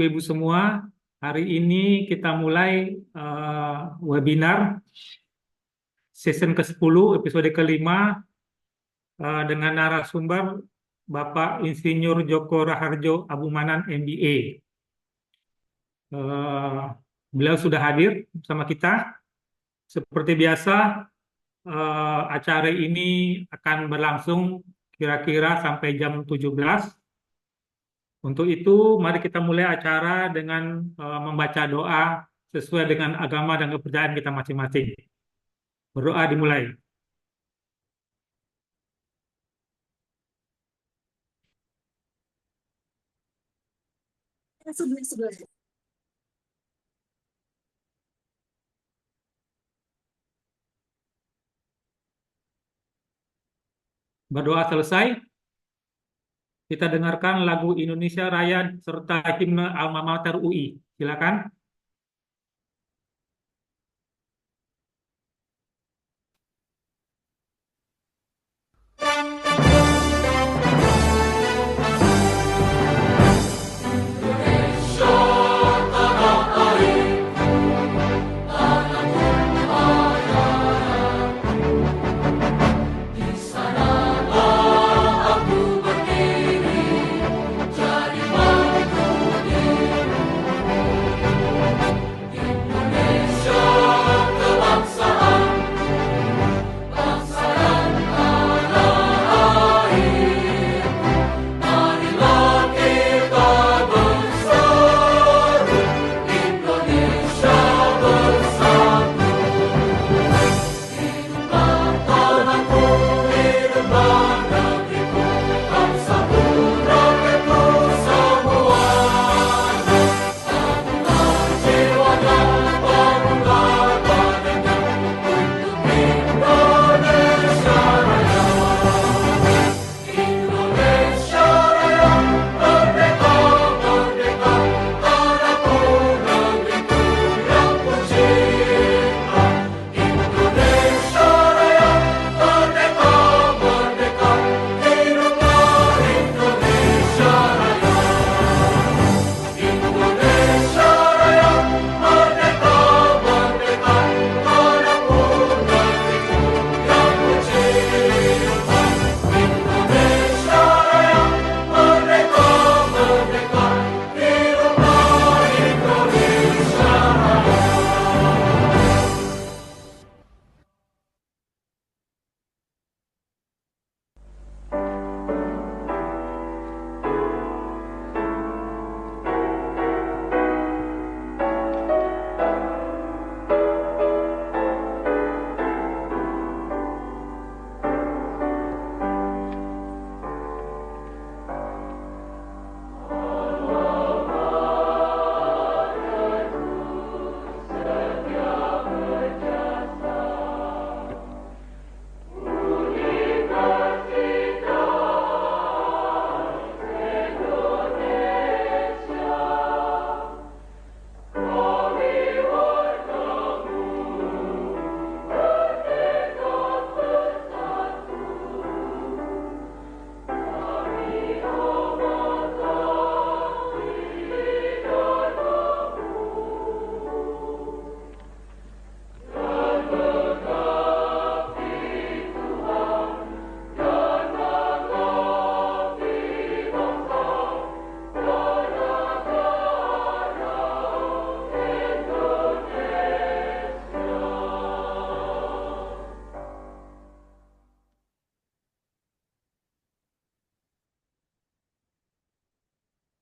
Ibu semua. Hari ini kita mulai webinar season ke-10, episode ke-5 dengan narasumber Bapak Insinyur Joko Raharjo Abumanan MBA. Eh, Beliau sudah hadir bersama kita. Seperti biasa, acara ini akan berlangsung kira-kira sampai jam 17. Untuk itu, mari kita mulai acara dengan membaca doa sesuai dengan agama dan kepercayaan kita masing-masing. Berdoa dimulai. Berdoa selesai, kita dengarkan lagu Indonesia Raya serta himne Alma Mater UI. Silakan.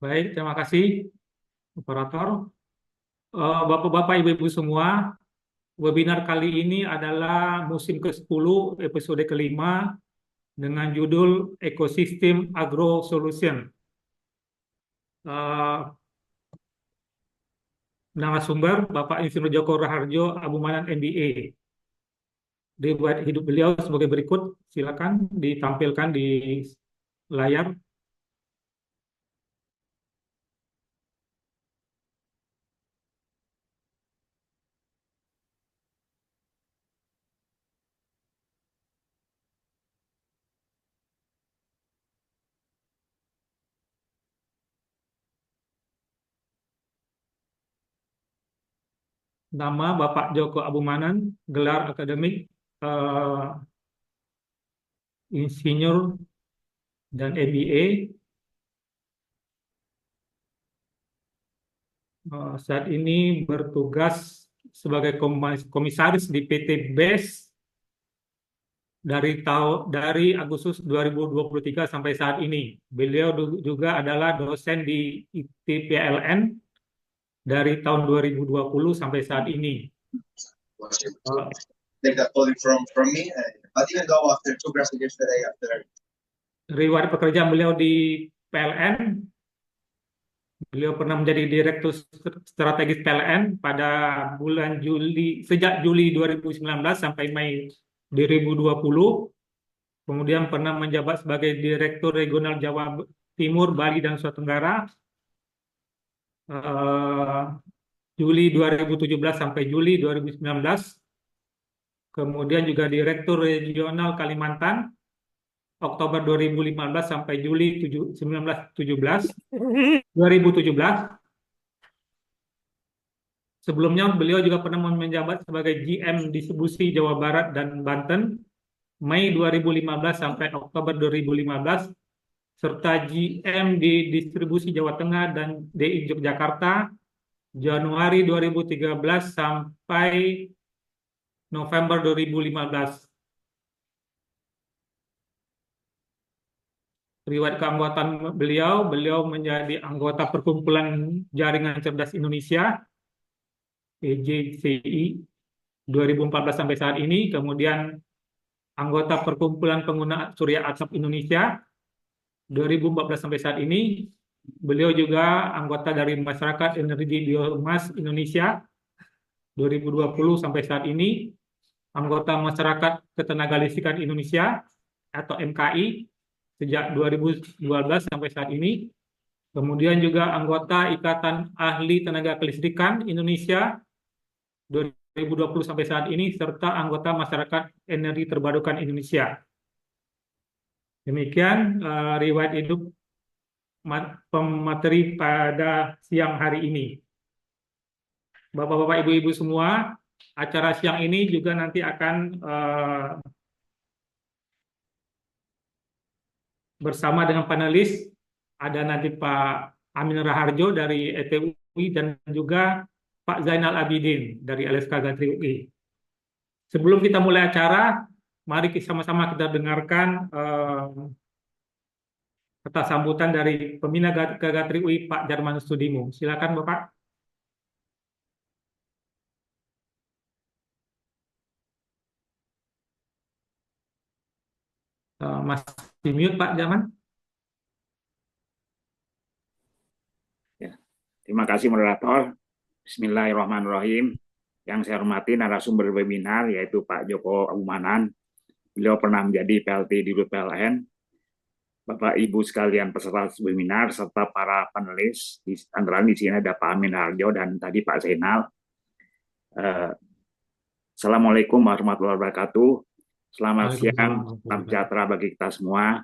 Baik, terima kasih, operator. Bapak-bapak, ibu-ibu semua, webinar kali ini adalah musim ke-10, episode ke-5, dengan judul Ekosistem Agro Solution. Eh, Narasumber Bapak Insinyur Joko Raharjo Abumanan MBA. Riwayat hidup beliau sebagai berikut, silakan ditampilkan di layar. Nama Bapak Joko Abumanan, gelar akademik eh, insinyur dan MBA. Saat ini bertugas sebagai komisaris di PT BES dari Agustus 2023 sampai saat ini. Beliau juga adalah dosen di ITPLN dari tahun 2020 sampai saat ini. Take that calling from me, but even though after 2 grants yesterday, after Riwayat pekerjaan beliau di PLN, beliau pernah menjadi direktur strategis PLN pada bulan sejak Juli 2019 sampai Mei 2020. Kemudian pernah menjabat sebagai Direktur Regional Jawa Timur, Bali, dan Nusa Tenggara Juli 2017 sampai Juli 2019. Kemudian juga Direktur Regional Kalimantan Oktober 2015 sampai Juli 2017. Sebelumnya beliau juga pernah menjabat sebagai GM Distribusi Jawa Barat dan Banten Mei 2015 sampai Oktober 2015, serta GM di Distribusi Jawa Tengah dan DI Yogyakarta Januari 2013 sampai November 2015. Riwayat keanggotaan beliau menjadi anggota Perkumpulan Jaringan Cerdas Indonesia PJCI 2014 sampai saat ini, kemudian anggota Perkumpulan Pengguna Surya Atap Indonesia 2014 sampai saat ini. Beliau juga anggota dari Masyarakat Energi Biomas Indonesia 2020 sampai saat ini, anggota Masyarakat Ketenagalistrikan Indonesia atau MKI sejak 2012 sampai saat ini, kemudian juga anggota Ikatan Ahli Tenaga Kelistrikan Indonesia 2020 sampai saat ini, serta anggota Masyarakat Energi Terbarukan Indonesia. Demikian riwayat hidup pemateri pada siang hari ini. Bapak-bapak, ibu-ibu semua, acara siang ini juga nanti akan bersama dengan panelis. Ada nanti Pak Amin Raharjo dari ETUI dan juga Pak Zainal Abidin dari LSK Gatri UI. Sebelum kita mulai acara, mari sama-sama kita dengarkan kata sambutan dari Pembina Gatri UI Pak Jarman Studimu. Silakan Bapak. Masih mute Pak Jarman. Ya. Terima kasih moderator. Bismillahirrahmanirrahim. Yang saya hormati narasumber webinar yaitu Pak Joko Abumanan. Beliau pernah menjadi PLT di PLN. Bapak Ibu sekalian peserta webinar serta para panelis, antara di sini ada Pak Amin Harjo dan tadi Pak Zainal. Assalamualaikum warahmatullahi wabarakatuh. Selamat siang, salam sejahtera bagi kita semua.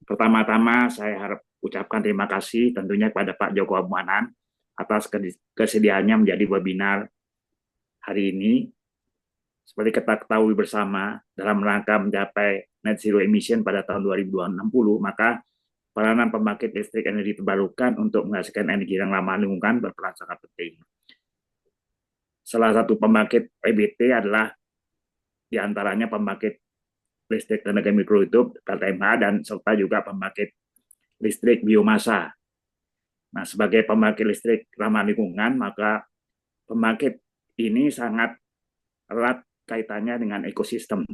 Pertama-tama saya harap ucapkan terima kasih tentunya kepada Pak Joko Abumanan atas kesediaannya menjadi webinar hari ini. Seperti kita ketahui bersama, dalam rangka mencapai net zero emission pada tahun 2060, maka peranan pembangkit listrik energi terbarukan untuk menghasilkan energi yang ramah lingkungan berperan sangat penting. Salah satu pembangkit EBT adalah diantaranya pembangkit listrik tenaga mikrohidro PLTMH dan serta juga pembangkit listrik biomasa. Nah, sebagai pembangkit listrik ramah lingkungan, maka pembangkit ini sangat erat kaitannya dengan ekosistem.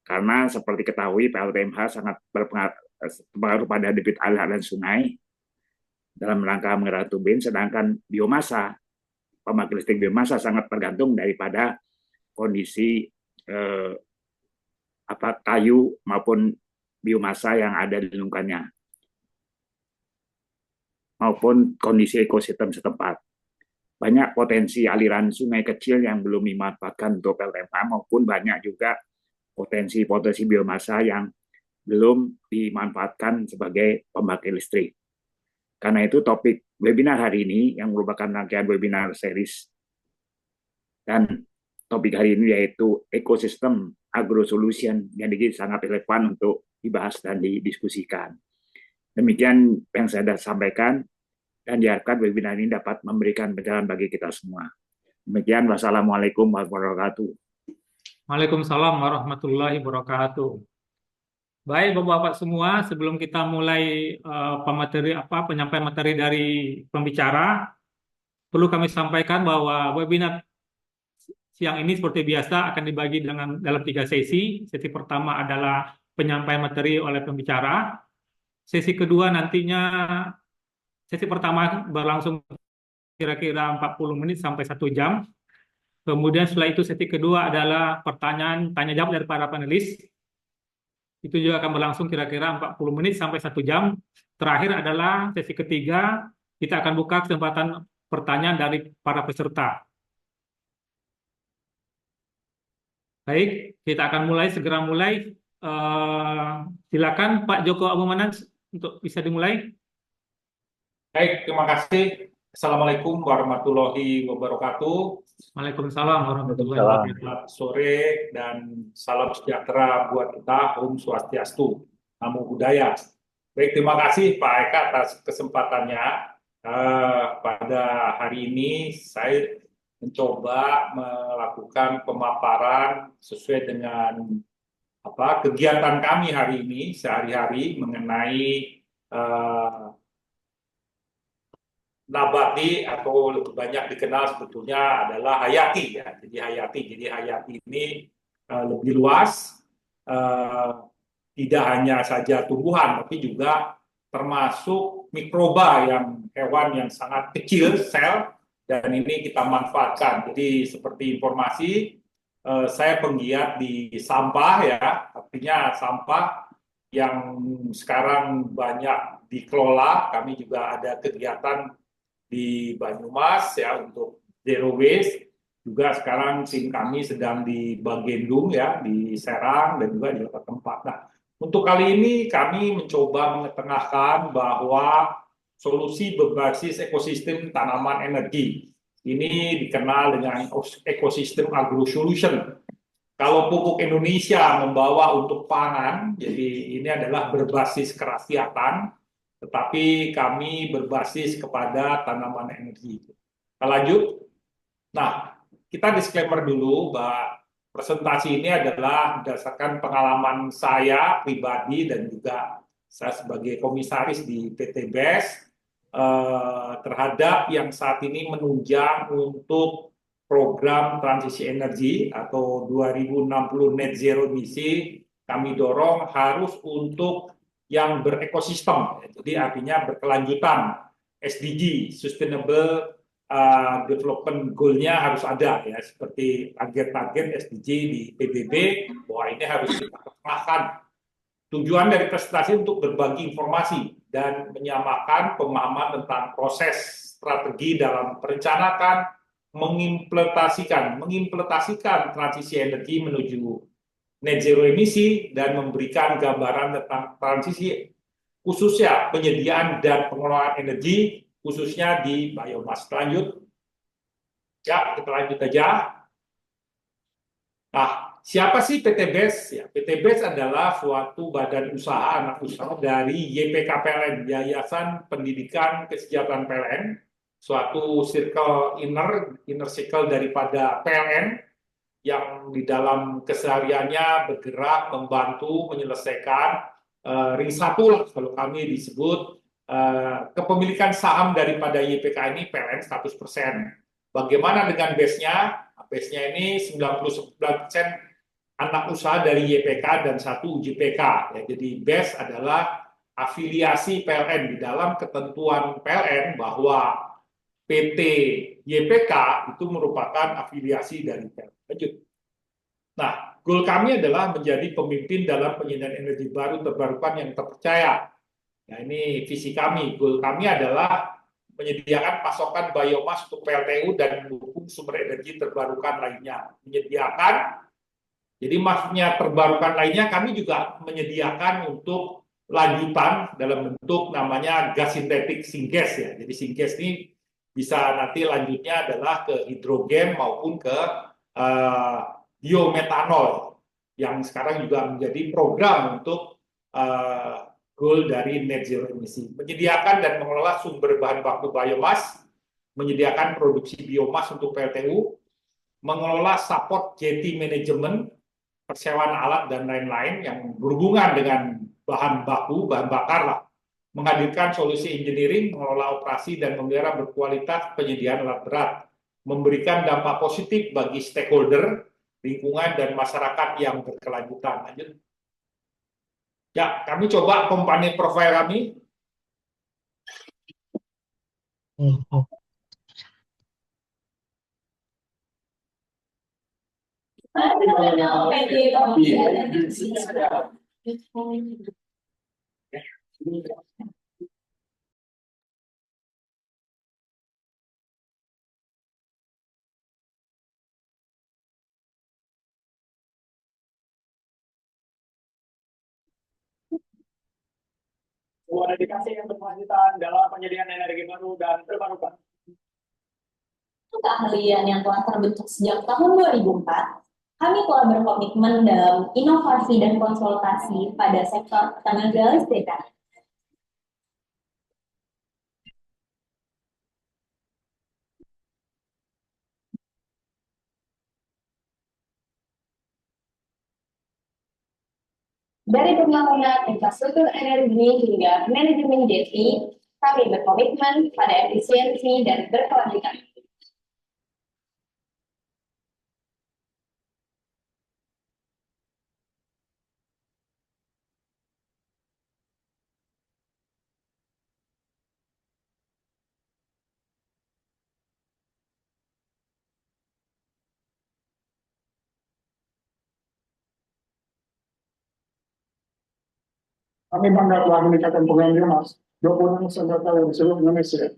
Karena seperti ketahui PLTMH sangat berpengaruh pada debit air dan sungai dalam rangka mengerat turbin, sedangkan biomasa, pembangkit listrik biomasa sangat tergantung daripada kondisi kayu maupun biomasa yang ada di lingkungannya maupun kondisi ekosistem setempat. Banyak potensi aliran sungai kecil yang belum dimanfaatkan untuk PLTMH maupun banyak juga potensi biomasa yang belum dimanfaatkan sebagai pembangkit listrik. Karena itu topik webinar hari ini yang merupakan rangkaian webinar series Dan topik hari ini yaitu ekosistem agro solution yang sangat relevan untuk dibahas dan didiskusikan. Demikian yang saya sampaikan dan diharapkan webinar ini dapat memberikan pencerahan bagi kita semua. Demikian, wassalamualaikum warahmatullahi wabarakatuh. Waalaikumsalam warahmatullahi wabarakatuh. Baik, Bapak-bapak semua, sebelum kita mulai penyampaian materi dari pembicara, perlu kami sampaikan bahwa webinar siang ini seperti biasa akan dibagi dalam 3 sesi. Sesi pertama adalah penyampaian materi oleh pembicara. Sesi kedua sesi pertama berlangsung kira-kira 40 menit sampai 1 jam. Kemudian setelah itu sesi kedua adalah pertanyaan tanya jawab dari para panelis. Itu juga akan berlangsung kira-kira 40 menit sampai 1 jam. Terakhir adalah sesi ketiga, kita akan buka kesempatan pertanyaan dari para peserta. Baik, kita akan segera mulai. Silakan Pak Joko Abumanan untuk bisa dimulai. Baik, terima kasih. Assalamualaikum warahmatullahi wabarakatuh. Waalaikumsalam warahmatullahi wabarakatuh. Selamat sore dan salam sejahtera buat kita. Om Swastiastu, Namo Buddhaya. Baik, terima kasih Pak Eka atas kesempatannya. Pada hari ini saya mencoba melakukan pemaparan sesuai dengan kegiatan kami hari ini sehari-hari mengenai nabati atau lebih banyak dikenal sebetulnya adalah hayati ya. Jadi hayati ini lebih luas, tidak hanya saja tumbuhan tapi juga termasuk mikroba hewan yang sangat kecil sel, dan ini kita manfaatkan. Jadi seperti informasi, saya penggiat di sampah ya, artinya sampah yang sekarang banyak dikelola. Kami juga ada kegiatan di Banyumas ya untuk zero waste. Juga sekarang tim kami sedang di Bagendung ya, di Serang dan juga di beberapa tempat. Nah, untuk kali ini kami mencoba mengetengahkan bahwa solusi berbasis ekosistem tanaman energi. Ini dikenal dengan ekosistem agro solution. Kalau pupuk Indonesia membawa untuk pangan, jadi ini adalah berbasis kerakyatan, tetapi kami berbasis kepada tanaman energi. Kita lanjut. Nah, kita disclaimer dulu bahwa presentasi ini adalah berdasarkan pengalaman saya pribadi dan juga saya sebagai komisaris di PT BES terhadap yang saat ini menunjang untuk program transisi energi atau 2060 net zero emisi. Kami dorong harus untuk yang berekosistem, jadi artinya berkelanjutan. SDG, Sustainable Development Goal-nya harus ada ya, seperti target-target SDG di PBB, bahwa ini harus kita ketengahkan. Tujuan dari presentasi untuk berbagi informasi dan menyamakan pemahaman tentang proses strategi dalam perencanaan, mengimplementasikan transisi energi menuju net zero emisi dan memberikan gambaran tentang transisi khususnya penyediaan dan pengelolaan energi khususnya di biomas. Lanjut. Ya, kita lanjut aja. Nah, siapa sih PT BES? Ya, PT BES adalah suatu badan usaha anak usaha dari YPK PLN, Yayasan Pendidikan Kesejahteraan PLN, suatu inner circle daripada PLN yang di dalam kesehariannya bergerak membantu menyelesaikan ring 1 lah kalau kami disebut kepemilikan saham daripada YPK ini PLN 100%. Bagaimana dengan BES-nya? BES-nya ini 99% anak usaha dari YPK dan 1 UJPK. Ya, jadi BES adalah afiliasi PLN. Di dalam ketentuan PLN bahwa PT YPK itu merupakan afiliasi dari PLN. Lanjut. Nah, goal kami adalah menjadi pemimpin dalam penyediaan energi baru terbarukan yang terpercaya. Nah, ini visi kami. Goal kami adalah menyediakan pasokan biomas untuk PLTU dan mendukung sumber energi terbarukan lainnya. Jadi maksudnya terbarukan lainnya, kami juga menyediakan untuk lanjutan dalam bentuk namanya gas sintetik syngas ya. Jadi syngas ini bisa nanti lanjutnya adalah ke hidrogen maupun ke biometanol yang sekarang juga menjadi program untuk goal dari net zero emisi. Menyediakan dan mengelola sumber bahan baku biomas, menyediakan produksi biomas untuk PLTU, mengelola support jetty management, persewaan alat dan lain-lain yang berhubungan dengan bahan baku, bahan bakar lah, menghadirkan solusi engineering, mengelola operasi dan memelihara berkualitas penyediaan alat berat, memberikan dampak positif bagi stakeholder, lingkungan, dan masyarakat yang berkelanjutan. Lanjut. Ya, kami coba company profile kami. Sebuah dedikasi yang berkelanjutan dalam penyediaan energi baru dan terbarukan. Keahlian yang telah terbentuk sejak tahun 2004, kami telah berkomitmen dalam inovasi dan konsultasi pada sektor tenaga listrikan. Dari pembangunan infrastruktur energi hingga manajemen JETI, kami berkomitmen pada efisiensi dan berkelanjutan. Kami bangga telah meningkatkan program biomas 26 senjata di seluruh Indonesia.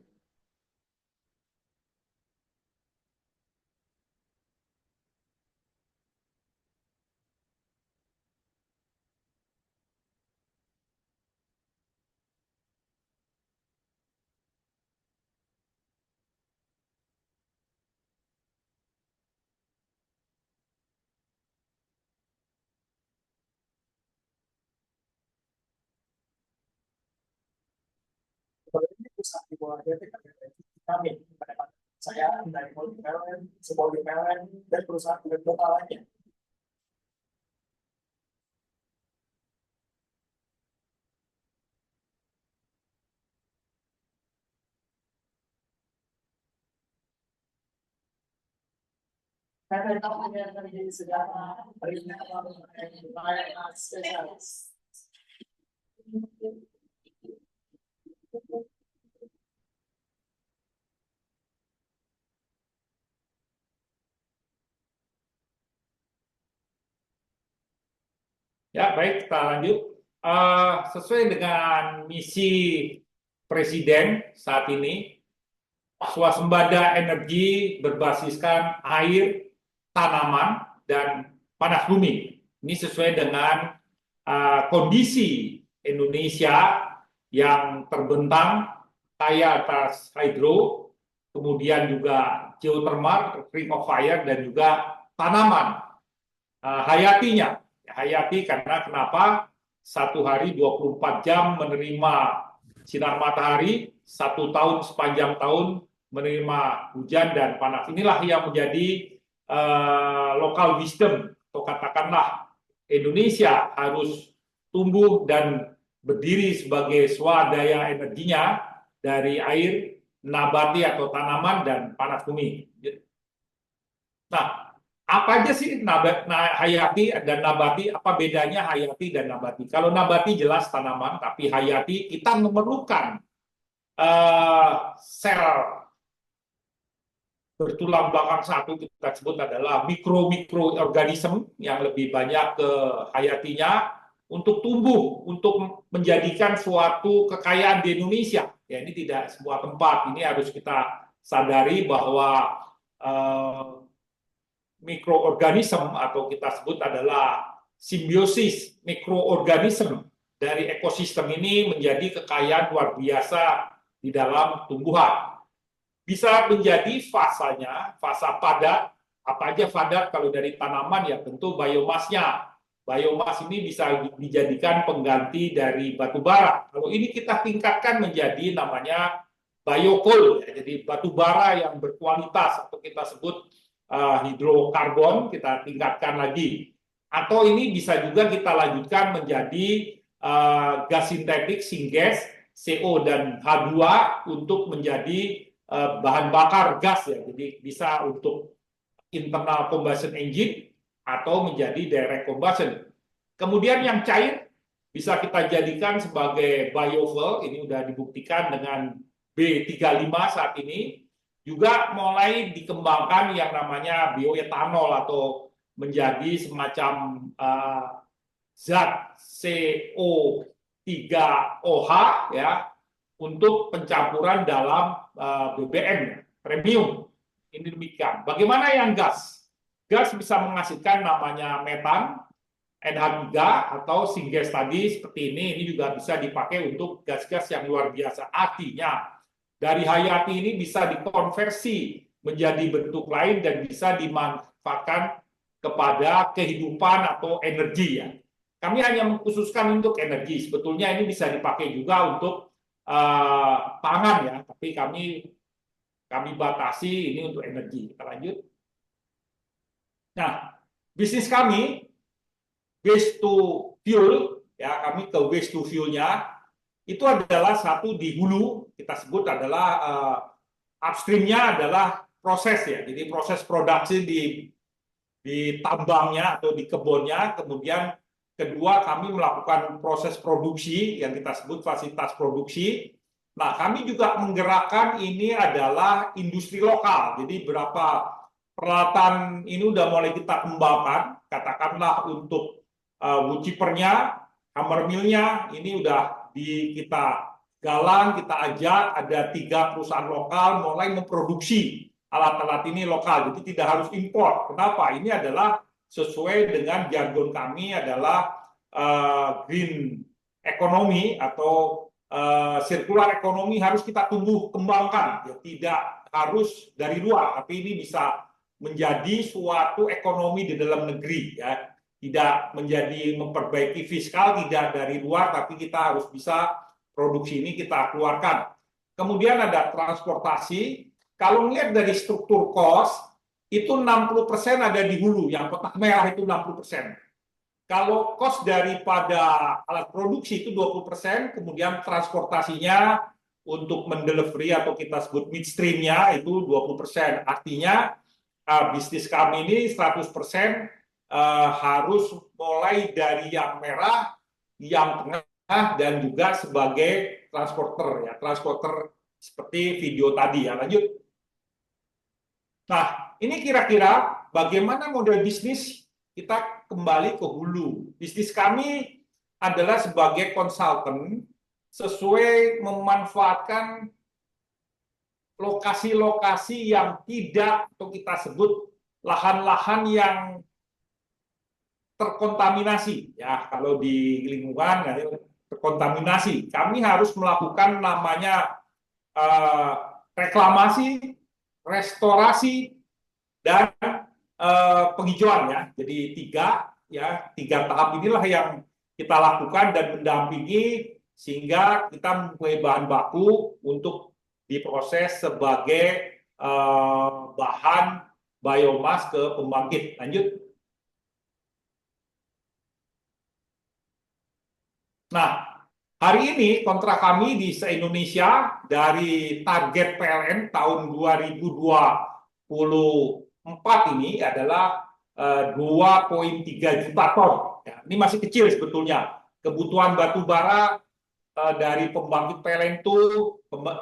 Pusat di bawah kami pada saya dari Multi PLN, sebuah PLN, dan perusahaan global lainnya. Karena namanya terjadi sejarah, peringatan yang spesialis. Ya, baik, kita lanjut. Sesuai dengan misi Presiden saat ini, swasembada energi berbasiskan air, tanaman, dan panas bumi. Ini sesuai dengan kondisi Indonesia yang terbentang, kaya atas hidro, kemudian juga geothermal, ring of fire, dan juga tanaman hayatinya. Hayati karena kenapa? Satu hari 24 jam menerima sinar matahari, 1 tahun sepanjang tahun menerima hujan dan panas. Inilah yang menjadi local wisdom, atau katakanlah Indonesia harus tumbuh dan berdiri sebagai swadaya energinya dari air, nabati atau tanaman, dan panas bumi. Nah, apa aja sih hayati dan nabati? Apa bedanya hayati dan nabati? Kalau nabati jelas tanaman, tapi hayati kita memerlukan sel bertulang belakang satu, kita sebut adalah mikroorganisme yang lebih banyak ke hayatinya untuk tumbuh, untuk menjadikan suatu kekayaan di Indonesia. Ya, ini tidak semua tempat. Ini harus kita sadari bahwa mikroorganisme atau kita sebut adalah simbiosis mikroorganisme dari ekosistem ini menjadi kekayaan luar biasa di dalam tumbuhan. bisa menjadi fasanya, fasa padat. Apa aja padat kalau dari tanaman ya tentu biomasnya. Biomas ini bisa dijadikan pengganti dari batu bara. Kalau ini kita tingkatkan menjadi namanya biocoal, ya. Jadi batu bara yang berkualitas atau kita sebut hidrokarbon, kita tingkatkan lagi. Atau ini bisa juga kita lanjutkan menjadi gas sintetik, syngas, CO dan H2 untuk menjadi bahan bakar gas ya. Jadi bisa untuk internal combustion engine atau menjadi direct combustion. Kemudian yang cair bisa kita jadikan sebagai biofuel, ini sudah dibuktikan dengan B35 saat ini. Juga mulai dikembangkan yang namanya bioetanol atau menjadi semacam zat CO3OH ya untuk pencampuran dalam BBM premium. Ini demikian. Bagaimana yang gas? Gas bisa menghasilkan namanya metan, NH3 atau syngas tadi seperti ini juga bisa dipakai untuk gas-gas yang luar biasa. Artinya dari hayati ini bisa dikonversi menjadi bentuk lain dan bisa dimanfaatkan kepada kehidupan atau energi ya. Kami hanya mengkhususkan untuk energi. Sebetulnya ini bisa dipakai juga untuk pangan ya, tapi kami batasi ini untuk energi. Kita lanjut. Nah, bisnis kami waste to fuel ya, kami ke waste to fuel-nya itu adalah satu di hulu, kita sebut adalah upstream-nya adalah proses ya. Jadi proses produksi di tambangnya atau di kebunnya, kemudian kedua kami melakukan proses produksi yang kita sebut fasilitas produksi. Nah, kami juga menggerakkan ini adalah industri lokal. Jadi berapa peralatan ini udah mulai kita kembangkan, katakanlah untuk wood chipper-nya, hammer mill-nya, ini udah kita galang, kita ajak, ada 3 perusahaan lokal mulai memproduksi alat-alat ini lokal, jadi tidak harus impor. Kenapa? Ini adalah sesuai dengan jargon kami adalah green economy atau circular economy harus kita tumbuh kembangkan, ya, tidak harus dari luar, tapi ini bisa menjadi suatu ekonomi di dalam negeri, ya, tidak menjadi memperbaiki fiskal, tidak dari luar, tapi kita harus bisa produksi ini kita keluarkan. Kemudian ada transportasi. Kalau melihat dari struktur cost, itu 60% ada di hulu, yang kotak merah itu 60%. Kalau cost daripada alat produksi itu 20%, kemudian transportasinya untuk mendelivery atau kita sebut midstream-nya itu 20%. Artinya bisnis kami ini 100% harus mulai dari yang merah, yang tengah, dan juga sebagai transporter ya, transporter seperti video tadi ya. Lanjut. Nah, ini kira-kira bagaimana model bisnis. Kita kembali ke hulu. Bisnis kami adalah sebagai konsultan sesuai memanfaatkan lokasi-lokasi yang tidak, atau kita sebut lahan-lahan yang terkontaminasi. Ya, kalau di lingkungan terkontaminasi, kami harus melakukan namanya reklamasi, restorasi, dan penghijauan ya. Jadi 3 tahap inilah yang kita lakukan dan mendampingi sehingga kita mempunyai bahan baku untuk diproses sebagai bahan biomas ke pembangkit. Lanjut. Nah, hari ini kontrak kami di se-Indonesia dari target PLN tahun 2024 ini adalah 2,3 juta ton. Ya, ini masih kecil sebetulnya. Kebutuhan batu bara dari pembangkit PLN itu,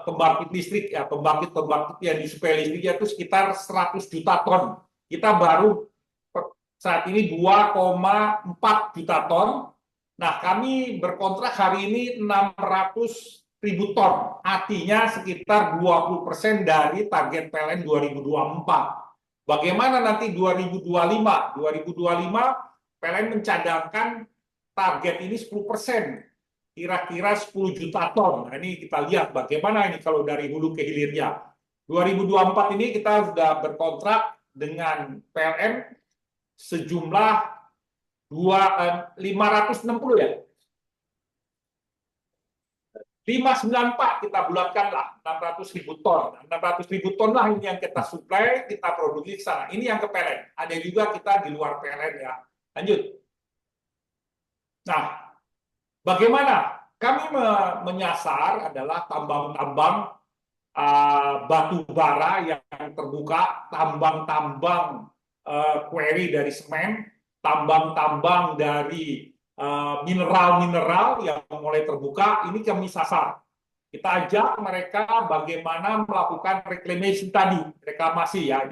pembangkit listrik ya, pembangkit yang disuplai listriknya itu sekitar 100 juta ton. Kita baru saat ini 2,4 juta ton. Nah, kami berkontrak hari ini 600.000 ton. Artinya sekitar 20% dari target PLN 2024. Bagaimana nanti 2025? 2025 PLN mencadangkan target ini 10%. Kira-kira 10 juta ton. Nah, ini kita lihat bagaimana ini kalau dari hulu ke hilirnya. 2024 ini kita sudah berkontrak dengan PLN sejumlah 560 ya. 594 kita bulatkan lah, 600.000 ton. 600.000 ton lah ini yang kita suplai, kita produksi ke sana. Ini yang ke PLN. Ada juga kita di luar PLN ya. Lanjut. Nah, bagaimana? Kami menyasar adalah tambang-tambang batu bara yang terbuka, tambang-tambang quarry dari semen, tambang-tambang dari mineral-mineral yang mulai terbuka. Ini kami sasar. Kita ajak mereka bagaimana melakukan reclamation tadi, reklamasi ya.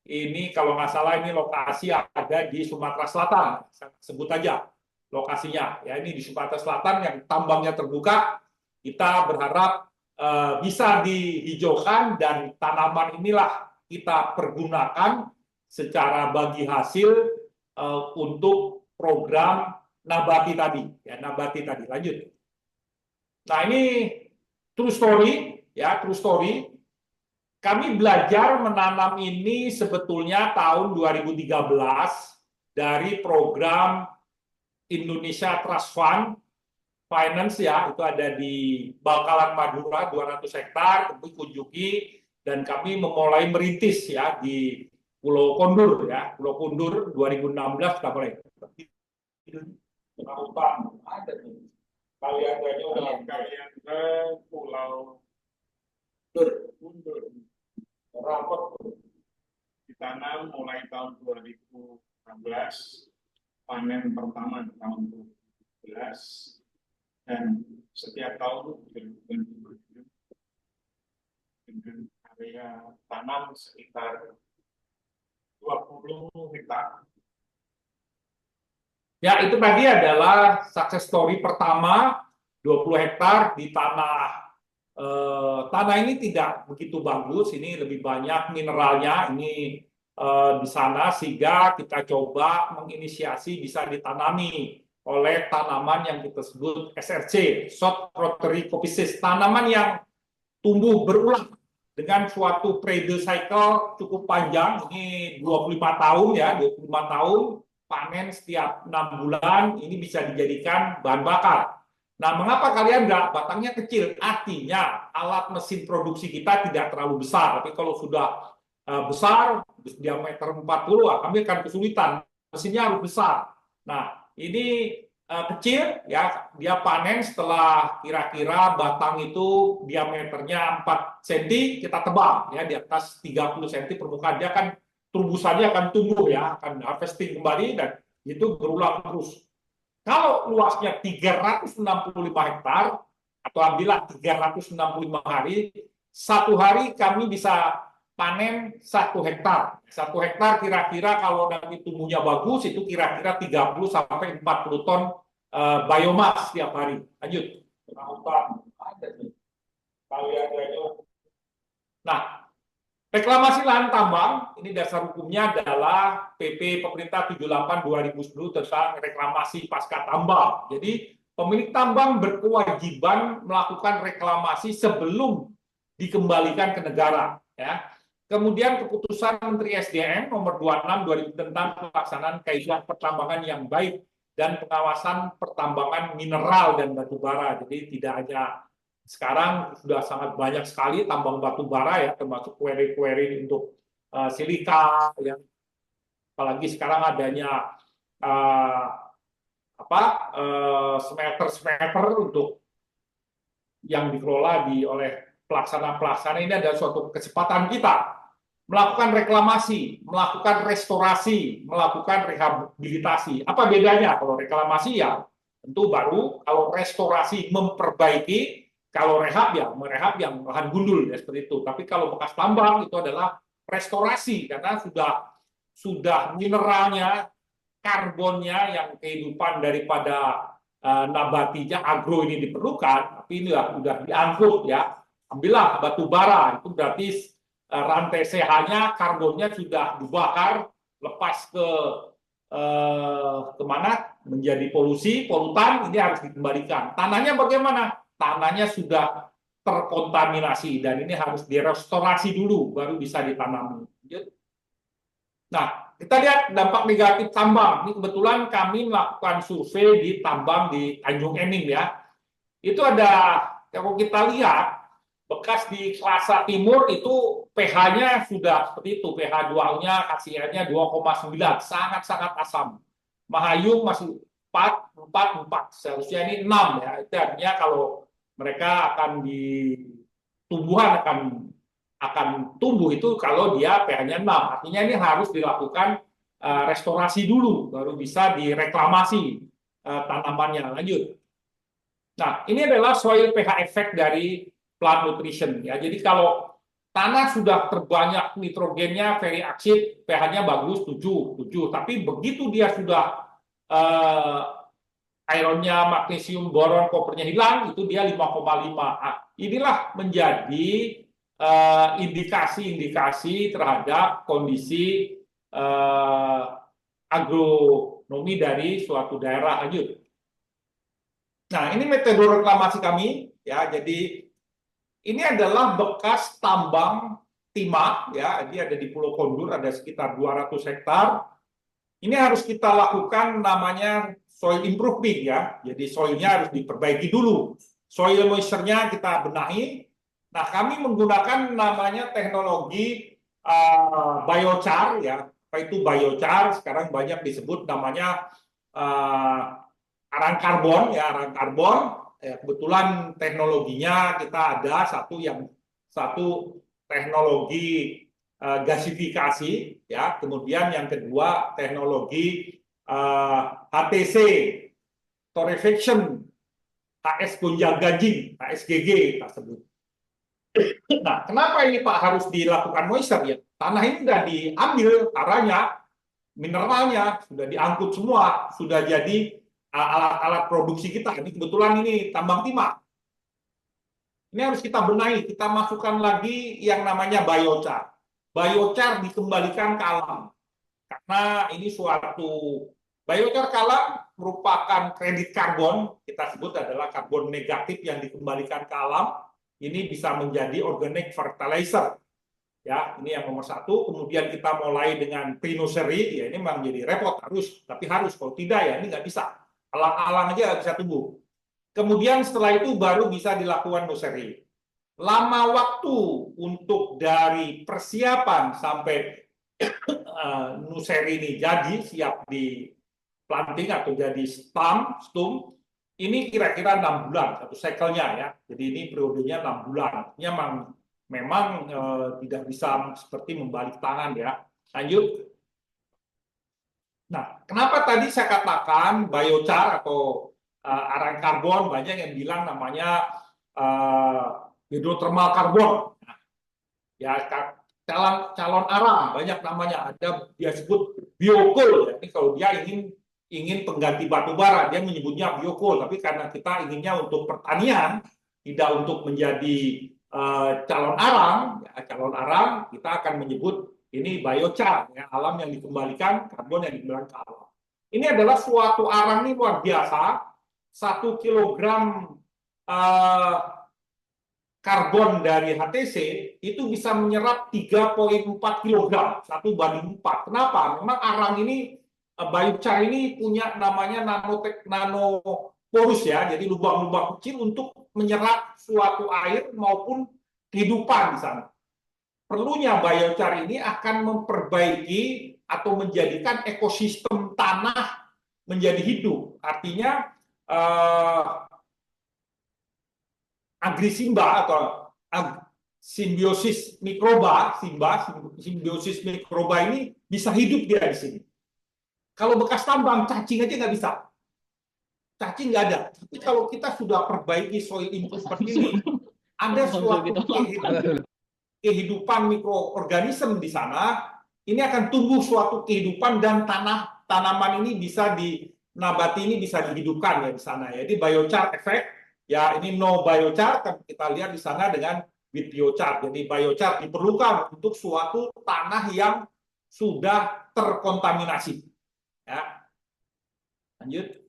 Ini kalau nggak salah ini lokasi ada di Sumatera Selatan. Sebut aja lokasinya. Ya, ini di Sumatera Selatan yang tambangnya terbuka. Kita berharap bisa dihijaukan dan tanaman inilah kita pergunakan secara bagi hasil untuk program nabati tadi, ya nabati tadi. Lanjut. Nah ini true story, ya true story. Kami belajar menanam ini sebetulnya tahun 2013 dari program Indonesia Trust Fund Finance ya, itu ada di Bangkalan Madura 200 hektar, kami kunjungi dan kami memulai merintis ya di Pulau Kondur ya, Pulau Kondur 2016 kita mulai. Pak, ada nih. Kaliannya udah kalian ke Pulau Kundur. Rapot ditanam mulai tahun 2016, panen pertama di tahun 2017, dan setiap tahun dengan area tanam sekitar 20 hektar. Ya, itu tadi adalah success story pertama, 20 hektar di tanah. Tanah ini tidak begitu bagus, ini lebih banyak mineralnya ini di sana, sehingga kita coba menginisiasi bisa ditanami oleh tanaman yang kita sebut SRC, Short Rotary Coppices, tanaman yang tumbuh berulang dengan suatu periode cycle cukup panjang, ini 25 tahun ya, 25 tahun, panen setiap 6 bulan, ini bisa dijadikan bahan bakar. Nah, mengapa kalian enggak? Batangnya kecil, artinya alat mesin produksi kita tidak terlalu besar, tapi kalau sudah besar, diameter 40, kami akan kesulitan, mesinnya harus besar. Nah, ini kecil, ya dia panen setelah kira-kira batang itu diameternya 4 cm, kita tebang, ya di atas 30 cm permukaan, dia akan tubusannya akan tumbuh ya, akan harvesting kembali dan itu berulang terus. Kalau luasnya 365 hektar atau ambillah 365 hari, satu hari kami bisa panen 1 hektar. 1 hektar kira-kira kalau nanti tumbuhnya bagus itu kira-kira 30 sampai 40 ton biomas setiap hari. Lanjut. Nah, reklamasi lahan tambang, ini dasar hukumnya adalah PP Pemerintah 78/2010 tentang reklamasi pasca tambang. Jadi, pemilik tambang berkewajiban melakukan reklamasi sebelum dikembalikan ke negara. Ya. Kemudian keputusan Menteri SDM nomor 26/2000 tentang pelaksanaan kaidah pertambangan yang baik dan pengawasan pertambangan mineral dan batu bara. Jadi tidak hanya sekarang sudah sangat banyak sekali tambang batu bara ya, termasuk quarry-quarry untuk silika ya. Apalagi sekarang adanya smelter-smelter untuk yang dikelola oleh pelaksana-pelaksana. Ini adalah suatu kesempatan kita melakukan reklamasi, melakukan restorasi, melakukan rehabilitasi. Apa bedanya? Kalau reklamasi ya tentu baru, kalau restorasi memperbaiki, kalau rehab ya merehab yang lahan gundul ya seperti itu. Tapi kalau bekas tambang itu adalah restorasi karena sudah mineralnya, karbonnya yang kehidupan daripada nabatinya agro ini diperlukan, tapi ini sudah diangkut ya. Ambillah batu bara, itu berarti rantai CH-nya, karbonnya sudah dibakar, lepas ke kemana? Menjadi polutan, ini harus dikembalikan. Tanahnya bagaimana? Tanahnya sudah terkontaminasi dan ini harus direstorasi dulu baru bisa ditanami. Nah, kita lihat dampak negatif tambang. Ini kebetulan kami melakukan survei di tambang di Tanjung Enim ya. Itu ada, kalau kita lihat, bekas di Selasa Timur itu pH-nya sudah seperti itu. pH 2-nya, KCl-nya 2,9, sangat-sangat asam. Mahayung masih 4, seharusnya ini 6 ya. Itu artinya kalau mereka akan tumbuhan akan tumbuh itu kalau dia pH-nya 6. Artinya ini harus dilakukan restorasi dulu, baru bisa direklamasi tanamannya. Lanjut. Nah, ini adalah soil pH effect dari plant nutrition ya. Jadi kalau tanah sudah terbanyak nitrogennya, very acid, pH-nya bagus 7, tapi begitu dia sudah ironnya, magnesium, boron, kopernya hilang, itu dia 5,5. Inilah menjadi indikasi-indikasi terhadap kondisi agronomi dari suatu daerah. Lanjut. Nah, ini metode reklamasi kami ya. Jadi ini adalah bekas tambang timah ya. Ini ada di Pulau Kondur, ada sekitar 200 hektar. Ini harus kita lakukan namanya soil improving ya. Jadi soilnya harus diperbaiki dulu. Soil moisture-nya kita benahi. Nah, kami menggunakan namanya teknologi biochar ya. Apa itu biochar? Sekarang banyak disebut namanya arang karbon ya, arang karbon. Ya, kebetulan teknologinya kita ada satu teknologi gasifikasi ya, kemudian yang kedua teknologi HTC torrefaction, HS gonjang-ganjing, HSGG kita sebut. Nah, kenapa ini Pak harus dilakukan moisture ya? Tanah ini sudah diambil caranya, mineralnya sudah diangkut semua, sudah jadi alat-alat produksi kita. Ini kebetulan ini tambang timah. Ini harus kita benahi, kita masukkan lagi yang namanya biochar. Biochar dikembalikan ke alam. Karena ini suatu biochar ke alam merupakan kredit karbon, kita sebut adalah karbon negatif yang dikembalikan ke alam. Ini bisa menjadi organic fertilizer. Ya, ini yang nomor 1. Kemudian kita mulai dengan pre-nursery, ya ini memang jadi repot, tapi harus, kalau tidak ya ini nggak bisa. Alang-alang aja nggak bisa tumbuh. Kemudian setelah itu baru bisa dilakukan nursery. Lama waktu untuk dari persiapan sampai nursery ini jadi siap di planting atau jadi stum, ini kira-kira 6 bulan satu cycle-nya ya. Jadi ini periodenya 6 bulan. Ini memang tidak bisa seperti membalik tangan ya. Lanjut. Nah, kenapa tadi saya katakan biochar atau arang karbon, banyak yang bilang namanya hidrotermal karbon. Nah, ya calon arang banyak namanya, ada dia sebut biocoal. Jadi kalau dia ingin pengganti batu bara, dia menyebutnya biocoal. Tapi karena kita inginnya untuk pertanian, tidak untuk menjadi calon arang, kita akan menyebut ini biochar, ya, alam yang dikembalikan, karbon yang dikembalikan ke alam. Ini adalah suatu arang ini luar biasa. 1 kilogram karbon dari HTC itu bisa menyerap 3,4 kilogram, 1:4. Kenapa? Memang arang ini, biochar ini punya namanya nanoporus ya, jadi lubang-lubang kecil untuk menyerap suatu air maupun kehidupan di sana. Perlunya biochar ini akan memperbaiki atau menjadikan ekosistem tanah menjadi hidup. Artinya agrisimba atau simbiosis mikroba, simbiosis mikroba ini bisa hidup dia di sini. Kalau bekas tambang, cacing aja nggak bisa. Cacing nggak ada. Tapi kalau kita sudah perbaiki soil input seperti ini, ada suatu kehidupan mikroorganisme di sana, ini akan tumbuh suatu kehidupan dan tanaman ini bisa nabati ini bisa dihidupkan ya di sana. Jadi biochar effect ya, ini no biochar kita lihat di sana dengan with biochar. Jadi biochar diperlukan untuk suatu tanah yang sudah terkontaminasi. Ya. Lanjut.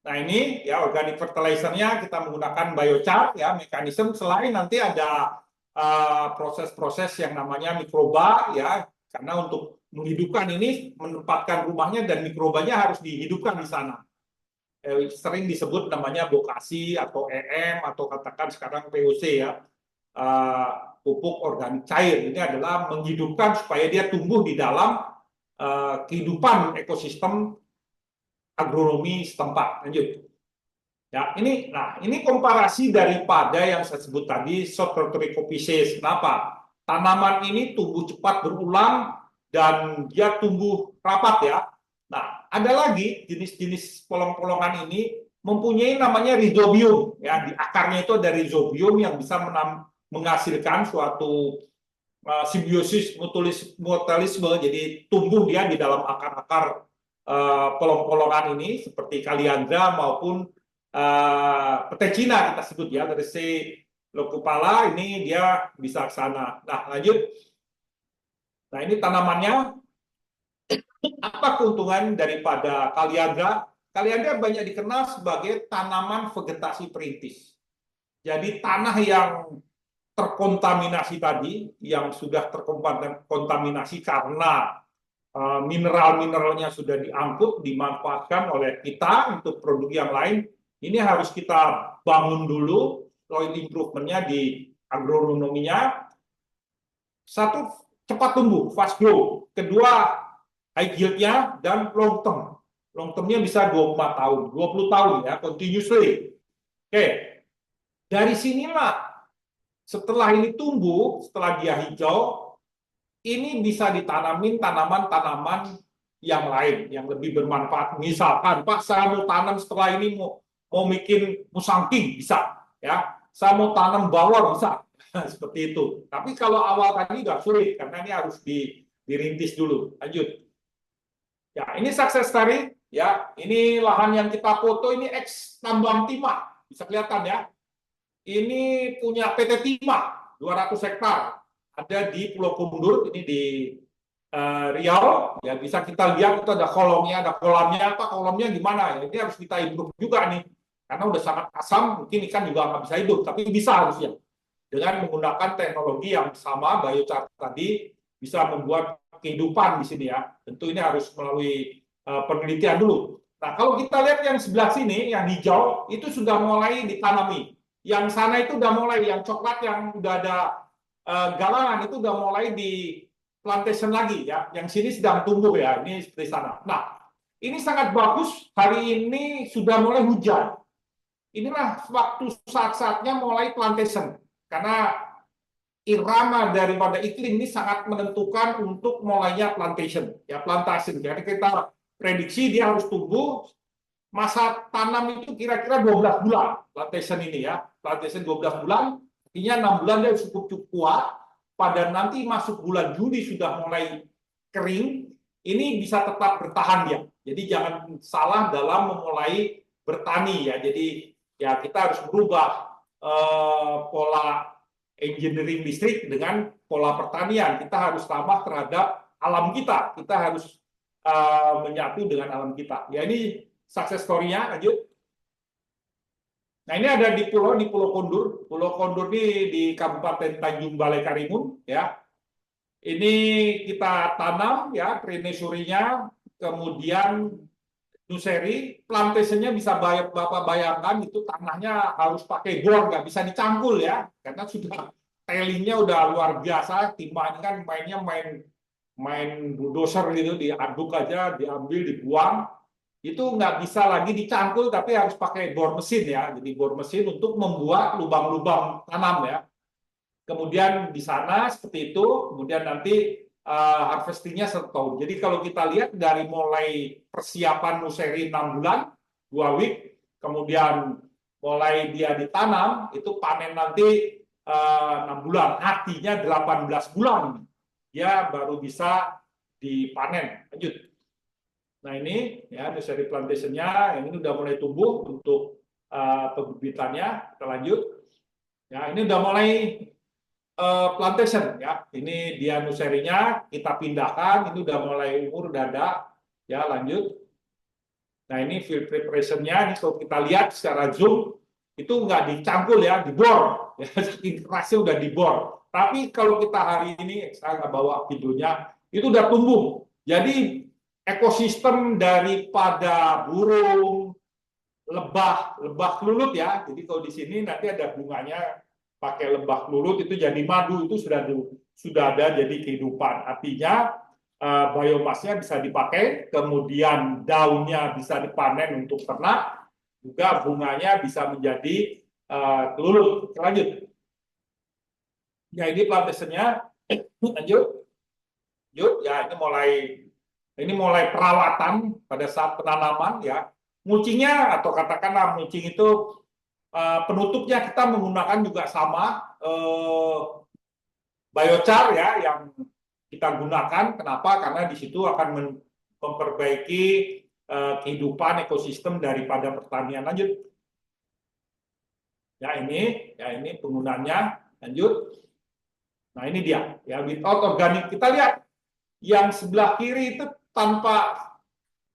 Nah ini ya organic fertilizer-nya kita menggunakan biochar ya, mekanisme selain nanti ada proses-proses yang namanya mikroba ya, karena untuk menghidupkan ini menempatkan rumahnya dan mikrobanya harus dihidupkan di sana. Sering disebut namanya bokasi atau EM atau katakan sekarang POC ya, pupuk organik cair. Ini adalah menghidupkan supaya dia tumbuh di dalam kehidupan ekosistem agronomi setempat. Lanjut. Ya, ini komparasi daripada yang saya sebut tadi short Trichoepiphytes. Kenapa? Tanaman ini tumbuh cepat berulang dan dia tumbuh rapat ya. Nah, ada lagi jenis-jenis polong-polongan ini mempunyai namanya rhizobium ya, di akarnya itu ada rhizobium yang bisa menghasilkan suatu simbiosis mutualisme, jadi tumbuh dia di dalam akar-akar polong-polongan ini seperti kaliandra maupun petai Cina kita sebut ya, dari C. leucopala ini dia bisa ke sana. Nah, lanjut. Nah, ini tanamannya. Apa keuntungan daripada kaliandra? Kaliandra banyak dikenal sebagai tanaman vegetasi perintis. Jadi tanah yang terkontaminasi tadi, yang sudah terkontaminasi karena mineral-mineralnya sudah diangkut, dimanfaatkan oleh kita untuk produk yang lain, ini harus kita bangun dulu soil improvement-nya di agronominya. Satu, cepat tumbuh, fast grow. Kedua, high yield-nya dan long term. Long term-nya bisa 24 tahun, 20 tahun ya, continuously. Oke. Dari sinilah setelah ini tumbuh, setelah dia hijau, ini bisa ditanamin tanaman-tanaman yang lain yang lebih bermanfaat. Misalkan, Pak, saya mau tanam setelah ini mau bikin musangking bisa, ya. Saya mau tanam bawang bisa, seperti itu. Tapi kalau awal tadi udah sulit karena ini harus dirintis dulu. Lanjut. Ya, ini success story, ya. Ini lahan yang kita foto ini ex tambang timah, bisa kelihatan ya. Ini punya PT Timah 200 hektar, ada di Pulau Kundur, ini di Riau, ya bisa kita lihat itu ada kolomnya, ada kolamnya, apa kolomnya gimana ya, ini harus kita improve juga nih, karena udah sangat asam, mungkin ikan juga nggak bisa hidup, tapi bisa harusnya dengan menggunakan teknologi yang sama, biochar tadi bisa membuat kehidupan di sini ya. Tentu ini harus melalui penelitian dulu. Nah, kalau kita lihat yang sebelah sini, yang hijau itu sudah mulai ditanami. Yang sana itu udah mulai, yang coklat yang udah ada galangan itu udah mulai di plantation lagi ya. Yang sini sedang tumbuh ya, ini seperti sana. Nah, ini sangat bagus, hari ini sudah mulai hujan. Inilah waktu saat-saatnya mulai plantation. Karena irama daripada iklim ini sangat menentukan untuk mulainya plantation. Ya, plantasi. Jadi kita prediksi dia harus tumbuh, masa tanam itu kira-kira 12 bulan plantation ini ya. Plantation 12 bulan, artinya 6 bulan dia cukup kuat. Pada nanti masuk bulan Juli sudah mulai kering, ini bisa tetap bertahan dia. Jadi jangan salah dalam memulai bertani ya. Jadi ya kita harus berubah pola engineering listrik dengan pola pertanian. Kita harus ramah terhadap alam kita. Kita harus menyatu dengan alam kita. Ya ini success story-nya, lanjut. Nah ini ada di Pulau Kondur. Pulau Kondur ini di Kabupaten Tanjung Balai Karimun, ya. Ini kita tanam, ya, trinesurinya, kemudian nuseri, plantationnya bisa Bapak bayangkan itu tanahnya harus pakai bor, nggak bisa dicangkul ya, karena sudah tailingnya udah luar biasa. Timah kan main bulldozer gitu, diaduk aja, diambil, dibuang. Itu nggak bisa lagi dicangkul, tapi harus pakai bor mesin ya. Jadi bor mesin untuk membuat lubang-lubang tanam ya. Kemudian di sana seperti itu, kemudian nanti harvestingnya 1 tahun. Jadi kalau kita lihat dari mulai persiapan nuseri 6 bulan, 2 week, kemudian mulai dia ditanam, itu panen nanti 6 bulan, artinya 18 bulan dia baru bisa dipanen. Lanjut. Nah ini ya nursery plantation-nya, yang ini udah mulai tumbuh untuk pembibitannya. Kita lanjut. Ya ini udah mulai plantation ya. Ini dia nursery-nya, kita pindahkan. Ini udah mulai umur, udah ada. Ya lanjut. Nah, ini field preparation-nya, ini kalau kita lihat secara zoom, itu nggak dicangkul ya, dibor. Ya, saking kerasnya udah dibor. Tapi kalau kita hari ini, saya nggak bawa videonya, itu udah tumbuh. Jadi ekosistem daripada burung, lebah kelulut ya. Jadi kalau di sini nanti ada bunganya pakai lebah kelulut, itu jadi madu, itu sudah ada jadi kehidupan. Artinya biomasnya bisa dipakai, kemudian daunnya bisa dipanen untuk ternak, juga bunganya bisa menjadi kelulut. Lanjut. Ya, ini plantationnya. Lanjut. Ya, ini mulai perawatan pada saat penanaman ya. Mulchingnya atau katakanlah mulching itu penutupnya kita menggunakan juga sama biochar ya yang kita gunakan. Kenapa? Karena di situ akan memperbaiki kehidupan ekosistem daripada pertanian. Lanjut. Ya ini penggunaannya. Lanjut. Nah, ini dia ya, without organic. Kita lihat yang sebelah kiri itu tanpa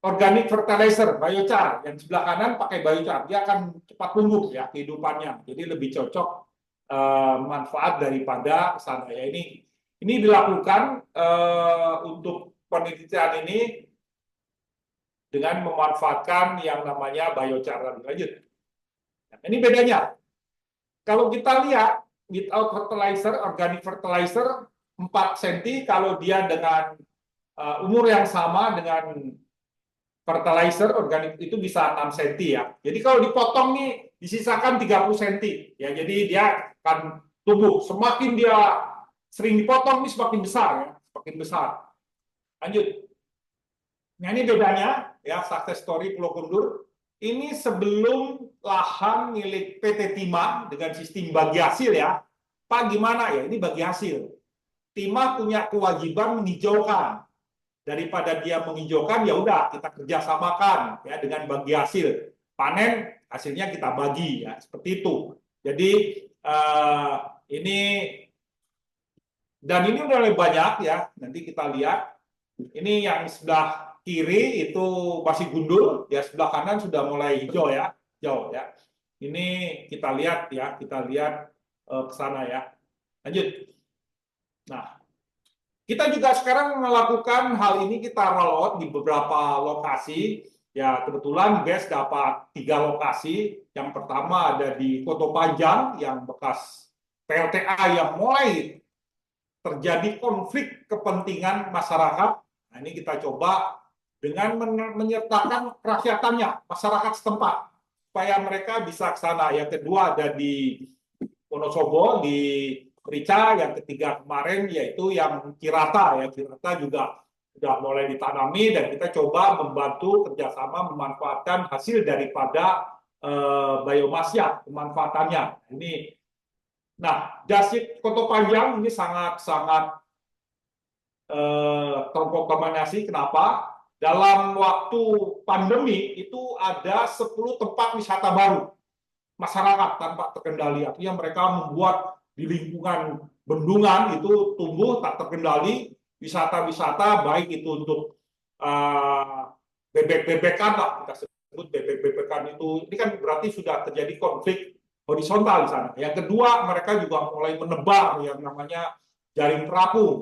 organic fertilizer, biochar. Yang sebelah kanan pakai biochar. Dia akan cepat tumbuh ya kehidupannya. Jadi lebih cocok manfaat daripada sana ya. Ini dilakukan untuk penelitian ini dengan memanfaatkan yang namanya biochar. Lanjut. Nah, ini bedanya. Kalau kita lihat without fertilizer, organic fertilizer 4 cm, kalau dia dengan umur yang sama dengan fertilizer organik itu bisa 6 cm ya. Jadi kalau dipotong nih disisakan 30 cm ya. Jadi dia akan tumbuh. Semakin dia sering dipotong nih semakin besar ya, semakin besar. Lanjut. Nah, ini bedanya ya, success story Pulau Kundur. Ini sebelum lahan milik PT Timah dengan sistem bagi hasil ya. Pak, gimana ya? Ini bagi hasil. Timah punya kewajiban menghijaukan. Daripada dia menghijaukan, ya udah kita kerjasamakan ya dengan bagi hasil. Panen hasilnya kita bagi ya, seperti itu. Jadi ini dan ini udah lebih banyak ya. Nanti kita lihat. Ini yang sebelah kiri itu masih gundul, ya sebelah kanan sudah mulai hijau ya, hijau ya. Ini kita lihat ya, kita lihat ke sana ya. Lanjut. Nah, kita juga sekarang melakukan hal ini, kita roll out di beberapa lokasi. Ya, kebetulan BES dapat 3 lokasi. Yang pertama ada di Koto Panjang, yang bekas PLTA yang mulai terjadi konflik kepentingan masyarakat. Nah, ini kita coba dengan menyertakan kerakyatannya, masyarakat setempat, supaya mereka bisa ke sana. Yang kedua ada di Wonosobo, di Rica. Yang ketiga kemarin yaitu yang Cirata. Ya, Cirata juga sudah mulai ditanami dan kita coba membantu kerjasama memanfaatkan hasil daripada biomasnya, pemanfaatannya. Nah, Dasit Koto Panjang ini sangat-sangat terkontaminasi. Kenapa? Dalam waktu pandemi itu ada 10 tempat wisata baru masyarakat tanpa terkendali. Artinya mereka membuat di lingkungan bendungan itu tumbuh tak terkendali, wisata-wisata baik itu untuk bebek-bebekan lah, kita sebut bebek-bebekan itu. Ini kan berarti sudah terjadi konflik horizontal di sana. Yang kedua, mereka juga mulai menebar yang namanya jaring terapung.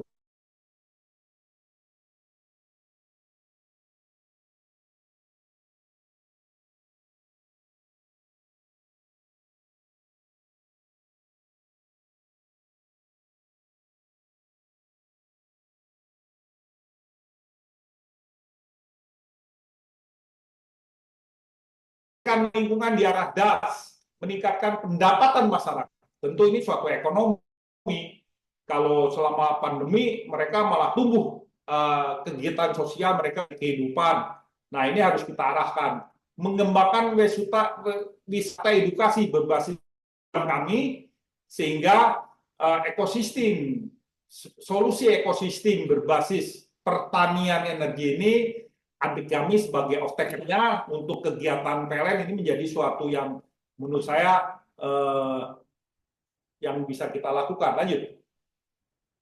Lingkungan di arah das, meningkatkan pendapatan masyarakat. Tentu ini suatu ekonomi. Kalau selama pandemi mereka malah tumbuh kegiatan sosial mereka, kehidupan. Nah, ini harus kita arahkan. Mengembangkan wisata edukasi berbasis kami, sehingga ekosistem, solusi ekosistem berbasis pertanian energi ini adik kami sebagai off-taker-nya untuk kegiatan PLN ini menjadi suatu yang menurut saya yang bisa kita lakukan. Lanjut.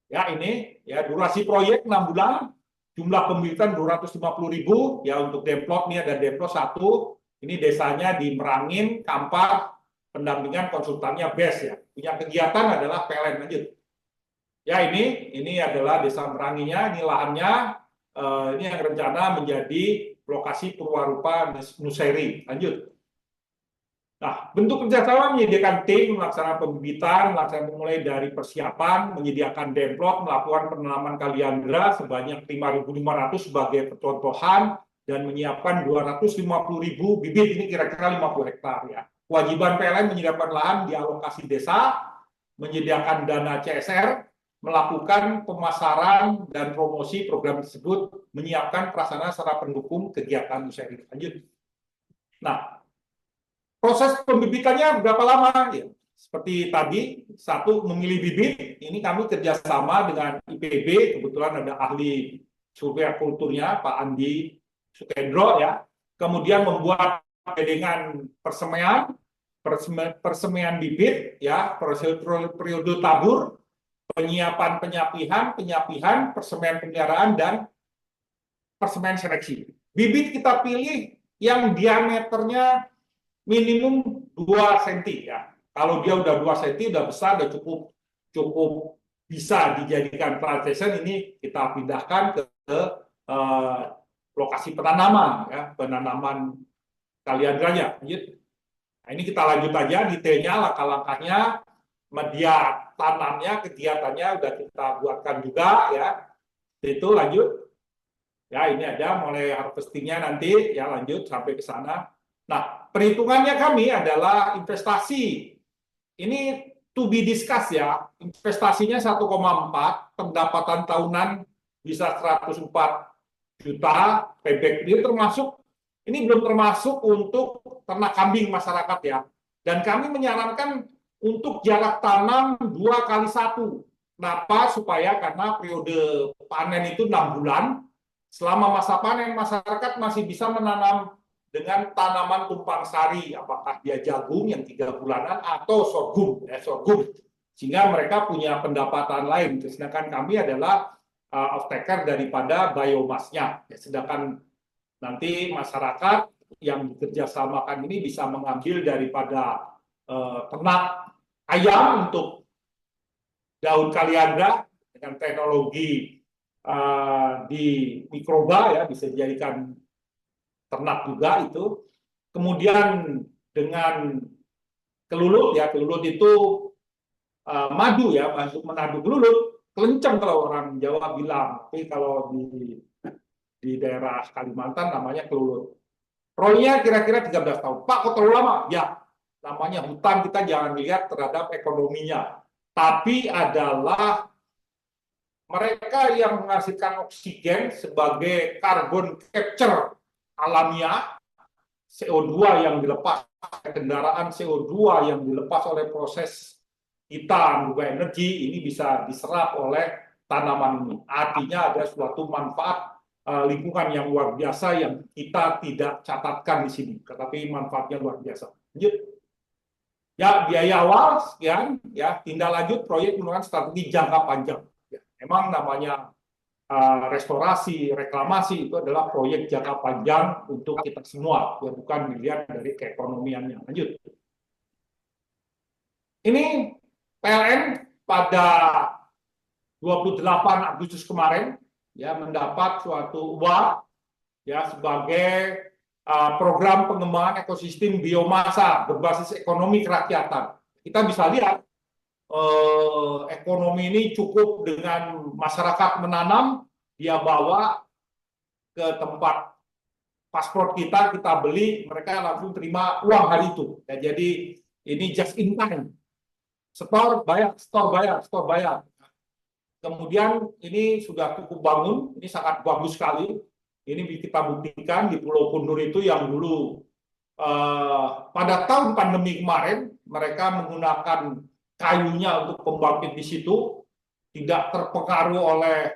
Ya, ini ya durasi proyek 6 bulan. jumlah pembibitan 250.000 ya untuk Demplot nih ada Demplot 1. Ini desanya di Merangin, Kampar, pendampingan konsultannya BES ya. Punya kegiatan adalah PLN lanjut. Ya ini adalah desa Meranginya, ini lahannya, ini yang rencana menjadi lokasi Purwarupa Nuseri. Lanjut. Nah, bentuk kerjasama menyediakan tim, melaksanakan pembibitan, mulai dari persiapan, menyediakan demplot, melakukan penanaman kaliandra sebanyak 5.500 sebagai percontohan, dan menyiapkan 250.000 bibit, ini kira-kira 50 hektar ya. Kewajiban PLN menyediakan lahan di alokasi desa, menyediakan dana CSR, melakukan pemasaran dan promosi program tersebut, menyiapkan prasarana secara pendukung kegiatan Nuseri. Lanjut. Nah, proses pembibitannya berapa lama? Ya, seperti tadi, satu memilih bibit, ini kami kerjasama dengan IPB, kebetulan ada ahli survei kulturnya, Pak Andi Sukendro ya. Kemudian membuat dengan persemaian bibit, ya, periode tabur, penyapihan, persemaian pemeliharaan, dan persemaian seleksi. Bibit kita pilih yang diameternya minimum 2 cm ya. Kalau dia udah 2 cm udah besar, udah cukup bisa dijadikan plantation, ini kita pindahkan ke lokasi penanaman ya, penanaman kaliandranya. Nah, ini kita lanjut aja detailnya, langkah-langkahnya, media tanamnya, kegiatannya udah kita buatkan juga ya. Itu lanjut. Ya, ini ada mulai harvestingnya nanti ya, lanjut sampai ke sana. Nah, perhitungannya kami adalah investasi. Ini to be discussed ya. Investasinya 1,4, pendapatan tahunan bisa 104 juta, payback ini termasuk, ini belum termasuk untuk ternak kambing masyarakat ya. Dan kami menyarankan untuk jarak tanam 2x1. Kenapa? Supaya karena periode panen itu 6 bulan. Selama masa panen masyarakat masih bisa menanam dengan tanaman tumpang sari, apakah dia jagung yang 3 bulanan atau sorghum, sehingga mereka punya pendapatan lain. Sedangkan kami adalah off-taker daripada biomasnya. Sedangkan nanti masyarakat yang bekerjasamakan ini bisa mengambil daripada ternak ayam untuk daun kaliandra dengan teknologi di mikroba ya, bisa dijadikan ternak juga itu. Kemudian dengan kelulut ya, kelulut itu madu ya, menadu kelulut, kelenceng kalau orang Jawa bilang, tapi kalau di daerah Kalimantan namanya kelulut. Roynya kira-kira 13 tahun. Pak, kok terlalu lama? Ya, namanya hutan, kita jangan lihat terhadap ekonominya, tapi adalah mereka yang menghasilkan oksigen sebagai carbon capture alamiah, CO2 yang dilepas kendaraan, CO2 yang dilepas oleh proses kita mengubah energi, ini bisa diserap oleh tanaman ini. Artinya ada suatu manfaat lingkungan yang luar biasa yang kita tidak catatkan di sini, tetapi manfaatnya luar biasa. Lanjut. Ya, biaya awal sekian, ya, tindak lanjut proyek menggunakan strategi jangka panjang. Ya, memang namanya restorasi, reklamasi itu adalah proyek jangka panjang untuk kita semua, ya, bukan dilihat dari keekonomiannya. Lanjut. Ini PLN pada 28 Agustus kemarin ya mendapat suatu award ya sebagai program pengembangan ekosistem biomasa berbasis ekonomi kerakyatan. Kita bisa lihat ekonomi ini cukup dengan masyarakat menanam, dia bawa ke tempat paspor kita beli, mereka langsung terima uang hari itu. Ya, jadi ini just in time. Store bayar. Kemudian ini sudah cukup bangun, ini sangat bagus sekali. Ini kita buktikan di Pulau Kundur itu yang dulu pada tahun pandemi kemarin mereka menggunakan kayunya untuk pembangkit di situ, tidak terpengaruh oleh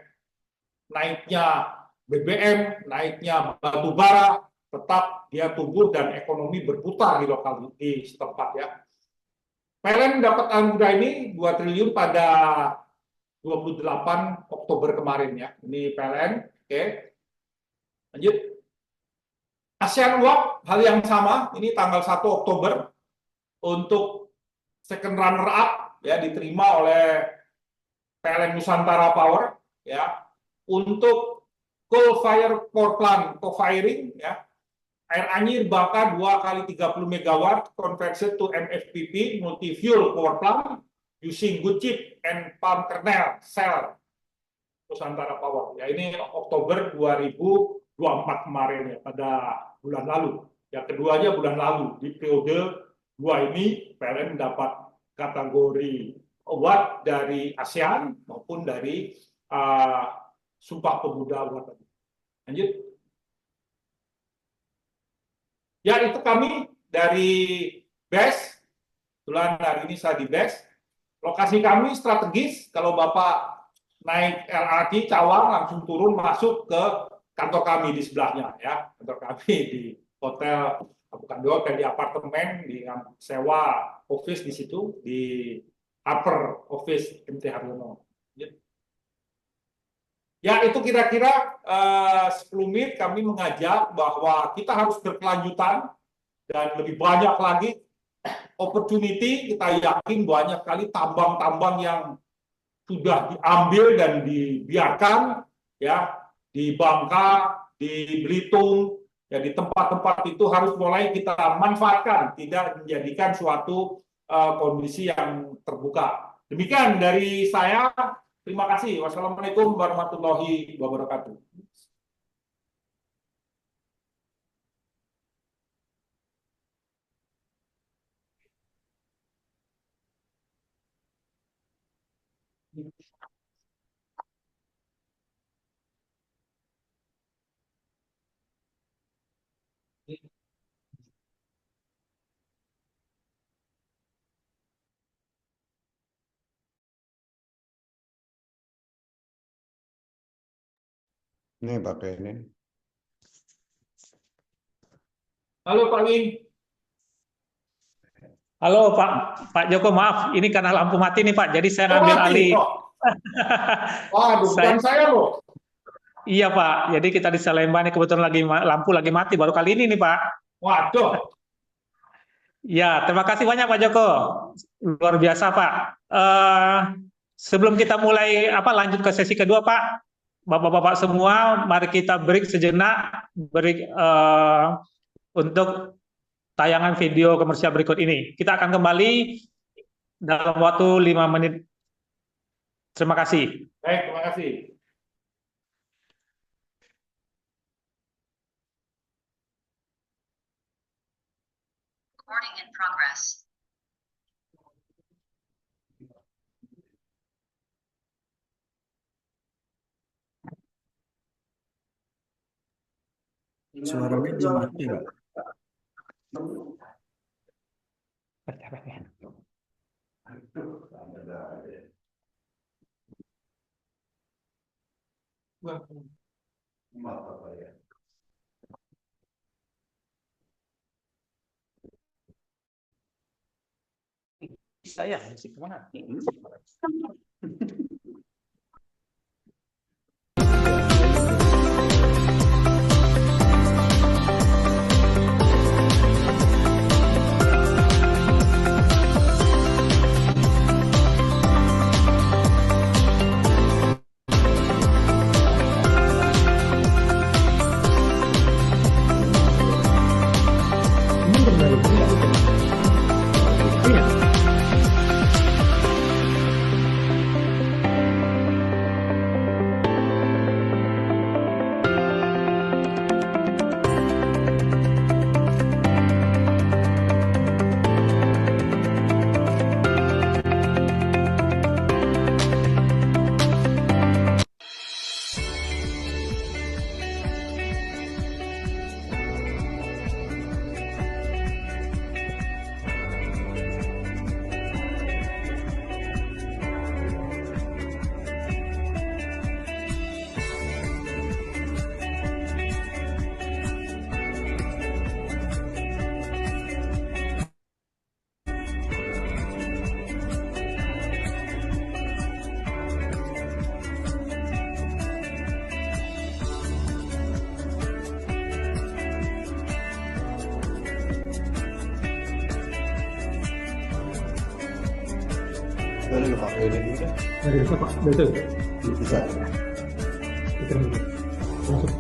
naiknya BBM, naiknya batu bara, tetap dia tumbuh dan ekonomi berputar di lokal di setempat ya. PLN dapat anugerah ini 2 triliun pada 28 Oktober kemarin ya. Ini PLN, oke. Lanjut. ASEAN Award, hal yang sama, ini tanggal 1 Oktober untuk second runner up ya diterima oleh PLN Nusantara Power ya untuk coal fire power plant co-firing ya. Air Anjir Baka 2 kali 30 MW converted to MFPP multi-fuel power plant using wood chip and palm kernel cell Nusantara Power. Ya ini Oktober 2024 kemarin ya pada bulan lalu. Yang keduanya bulan lalu di periode 2 ini PLN mendapat kategori award dari ASEAN maupun dari Sumpah Pemuda Award. Lanjut. Ya itu kami dari BES. Kebetulan hari ini saya di BES. Lokasi kami strategis. Kalau Bapak naik LRT Cawang langsung turun masuk ke kantor kami di sebelahnya ya. Kantor kami di hotel, bukan di hotel, di apartemen, di sewa office di situ, di upper office MT Haryono. Ya itu kira-kira 10 menit kami mengajak bahwa kita harus berkelanjutan dan lebih banyak lagi opportunity. Kita yakin banyak kali tambang-tambang yang sudah diambil dan dibiarkan ya di Bangka, di Belitung, ya di tempat-tempat itu harus mulai kita manfaatkan, tidak menjadikan suatu kondisi yang terbuka. Demikian dari saya. Terima kasih. Wassalamualaikum warahmatullahi wabarakatuh. Ini pakai ini. Halo Pak Win. Halo Pak Joko, maaf, ini karena lampu mati nih Pak, jadi saya ngambil alih. Wah, bukan saya loh. Iya Pak, jadi kita di Salemba nih kebetulan lampu lagi mati baru kali ini nih Pak. Waduh. Ya, terima kasih banyak Pak Joko, luar biasa Pak. Sebelum kita mulai lanjut ke sesi kedua Pak, Bapak-bapak semua, mari kita break sejenak, untuk tayangan video komersial berikut ini. Kita akan kembali dalam waktu 5 menit. Terima kasih. Baik, terima kasih. Recording in progress. Suaranya belum mati, Pak. Saya musik kemana? Tadi udah pakai ini udah. Dari apa Pak? Betul. Bisa. Masuk.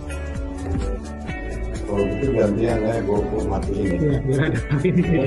Kalau gitu gantian ya, gue mati ini. Ya, biar ada ini.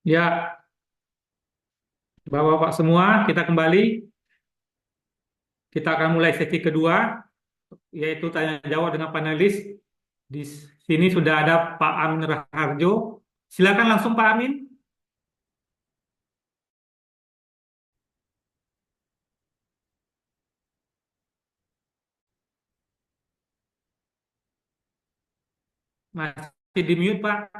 Ya, Bapak-Bapak semua, kita kembali. Kita akan mulai sesi kedua, yaitu tanya jawab dengan panelis. Di sini sudah ada Pak Amin Raharjo. Silakan langsung Pak Amin. Masih di mute Pak.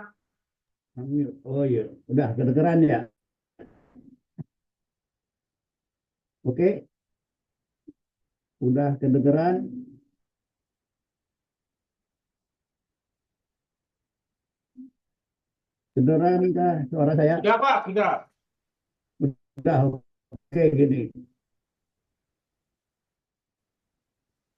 Oh iya, udah kedengeran ya? Oke, udah kedengeran. Kedengeran kah suara saya? Sudah Pak, sudah. Udah, oke gini.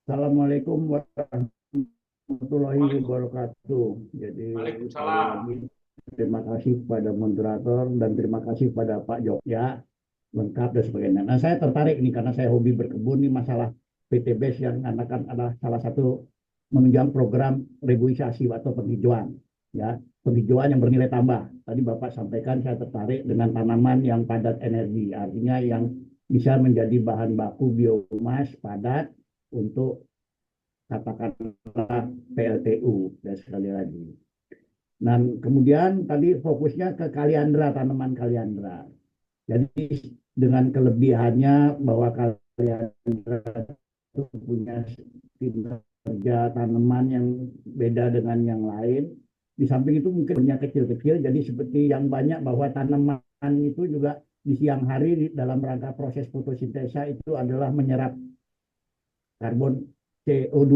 Assalamualaikum warahmatullahi wabarakatuh. Jadi Waalaikumsalam. terima kasih kepada moderator dan terima kasih kepada Pak Jogja, lengkap dan sebagainya. Nah, saya tertarik nih karena saya hobi berkebun nih masalah PTBS yang akan adalah salah satu menunjang program reboisasi atau penghijauan, ya, penghijauan yang bernilai tambah. Tadi Bapak sampaikan saya tertarik dengan tanaman yang padat energi, artinya yang bisa menjadi bahan baku biomas padat untuk katakanlah PLTU dan sekali lagi. Dan kemudian tadi fokusnya ke kaliandra, tanaman kaliandra. Jadi dengan kelebihannya bahwa kaliandra itu punya kinerja tanaman yang beda dengan yang lain. Di samping itu mungkin punya kecil-kecil, jadi seperti yang banyak bahwa tanaman itu juga di siang hari dalam rangka proses fotosintesa itu adalah menyerap karbon CO2.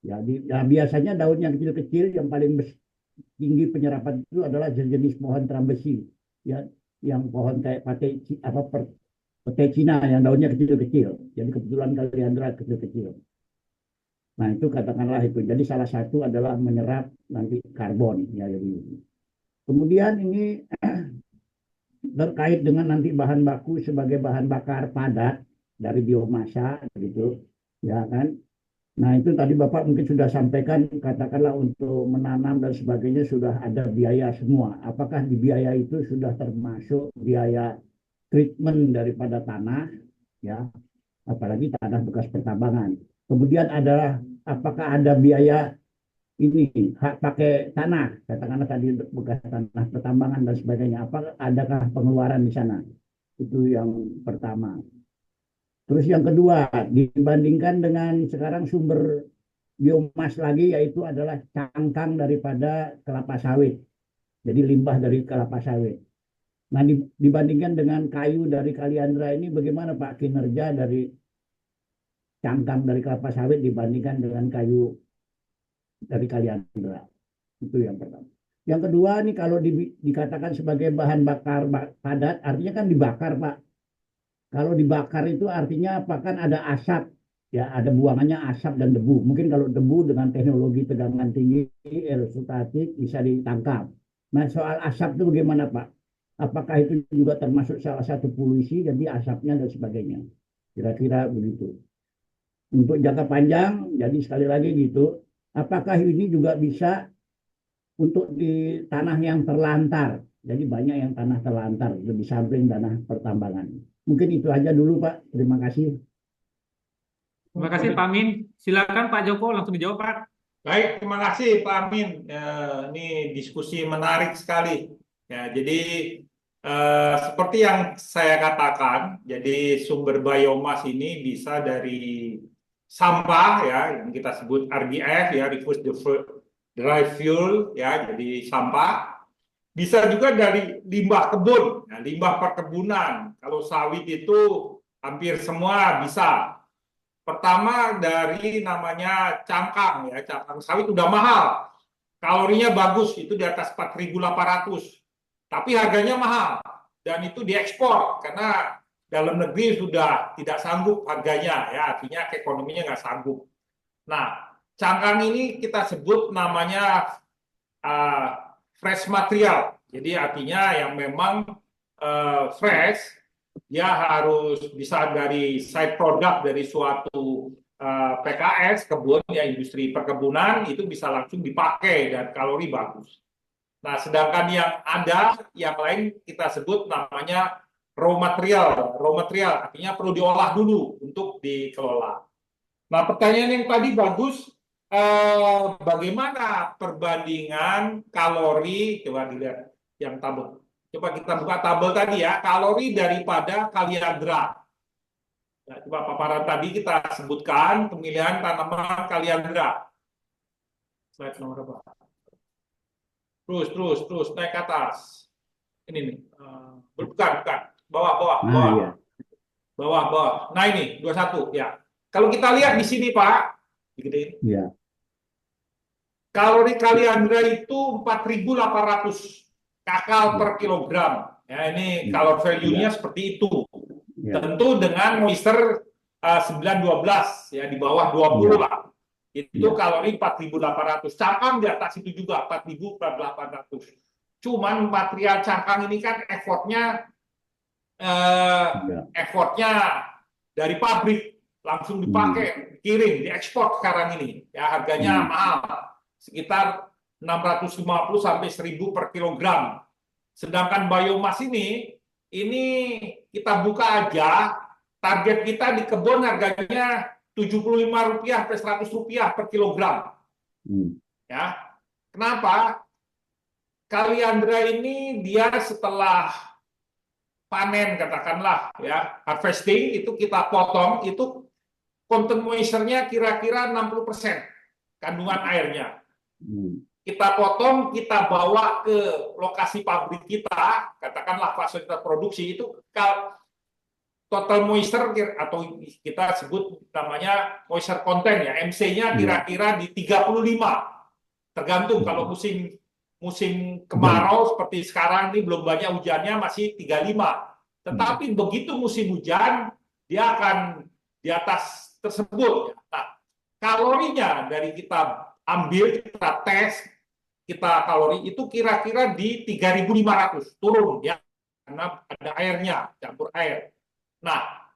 Ya, biasanya daun yang kecil-kecil yang paling tinggi penyerapan itu adalah jenis pohon trambesi, ya, yang pohon kayak pete Cina yang daunnya kecil-kecil. Jadi kebetulan kaliandra kecil-kecil. Nah itu katakanlah itu. Jadi salah satu adalah menyerap nanti karbon. Ya, jadi. Kemudian ini terkait dengan nanti bahan baku sebagai bahan bakar padat dari biomasa, gitu, ya kan? Nah, itu tadi Bapak mungkin sudah sampaikan, katakanlah untuk menanam dan sebagainya sudah ada biaya semua. Apakah di biaya itu sudah termasuk biaya treatment daripada tanah, ya, apalagi tanah bekas pertambangan. Kemudian adalah apakah ada biaya ini hak pakai tanah, katakanlah tadi bekas tanah pertambangan dan sebagainya. Adakah pengeluaran di sana? Itu yang pertama. Terus yang kedua, dibandingkan dengan sekarang sumber biomas lagi, yaitu adalah cangkang daripada kelapa sawit. Jadi limbah dari kelapa sawit. Nah, dibandingkan dengan kayu dari kaliandra ini, bagaimana Pak kinerja dari cangkang dari kelapa sawit dibandingkan dengan kayu dari kaliandra? Itu yang pertama. Yang kedua, nih kalau dikatakan sebagai bahan bakar padat, artinya kan dibakar, Pak. Kalau dibakar itu artinya apa? Kan ada asap, ya, ada buangannya asap dan debu. Mungkin kalau debu dengan teknologi tegangan tinggi, electrostatik bisa ditangkap. Nah, soal asap itu bagaimana, Pak? Apakah itu juga termasuk salah satu polusi, jadi asapnya dan sebagainya? Kira-kira begitu. Untuk jangka panjang, jadi sekali lagi gitu, apakah ini juga bisa untuk di tanah yang terlantar? Jadi banyak yang tanah terlantar, lebih samping tanah pertambangan. Mungkin itu aja dulu, Pak. Terima kasih. Terima kasih Pak Amin. Silakan Pak Joko langsung dijawab, Pak. Baik, terima kasih Pak Amin. Ini diskusi menarik sekali. Ya, jadi seperti yang saya katakan, jadi sumber biomas ini bisa dari sampah, ya, yang kita sebut RDF, ya, Refuse Derived Fuel, ya, jadi sampah. Bisa juga dari limbah kebun, ya, limbah perkebunan. Kalau sawit itu hampir semua bisa. Pertama dari namanya cangkang, ya, cangkang sawit udah mahal. Kalorinya bagus, itu di atas 4.800. Tapi harganya mahal dan itu diekspor karena dalam negeri sudah tidak sanggup harganya, ya, artinya ekonominya nggak sanggup. Nah, cangkang ini kita sebut namanya fresh material. Jadi artinya yang memang fresh, dia harus bisa dari side product dari suatu PKS, kebun, ya, industri perkebunan, itu bisa langsung dipakai dan kalori bagus. Nah, sedangkan yang ada, yang lain kita sebut namanya raw material. Raw material artinya perlu diolah dulu untuk dikelola. Nah, pertanyaan yang tadi bagus, bagaimana perbandingan kalori, coba dilihat yang tabel. Coba kita buka tabel tadi, ya, kalori daripada kaliandra. Nah, coba paparan tadi kita sebutkan pemilihan tanaman kaliandra. Slide nomor berapa? Terus naik ke atas. Ini nih, bukan, bawah. Iya. Bawah. Nah, ini 21, ya. Kalau kita lihat di sini, Pak, digedein. Iya. Kalori kaliandra itu 4.800 kakal per kilogram. Ya, ini kalori value-nya seperti itu. Ya. Tentu dengan moisture 912, ya, di bawah 20 lah. Itu kalori 4.800. Cangkang di atas itu juga 4.800. Cuman material cangkang ini kan effortnya dari pabrik langsung dipakai, dikirim, diekspor sekarang ini. Ya, harganya mahal, sekitar 650 sampai 1.000 per kilogram. Sedangkan biomas ini kita buka aja, target kita di kebun harganya Rp75 sampai Rp100 per kilogram. Ya, kenapa? Kaliandra ini dia setelah panen, katakanlah, ya, harvesting, itu kita potong, itu konten moisture-nya kira-kira 60% kandungan airnya. Kita potong, kita bawa ke lokasi pabrik kita, katakanlah fasilitas produksi itu, total moisture atau kita sebut namanya moisture content ya, MC-nya kira-kira di 35. Tergantung kalau musim kemarau seperti sekarang ini belum banyak hujannya, masih 35. Tetapi begitu musim hujan dia akan di atas tersebut. Nah, kalorinya dari kita ambil, kita tes, kita kalori itu kira-kira di 3.500 turun ya, karena ada airnya, campur air. Nah,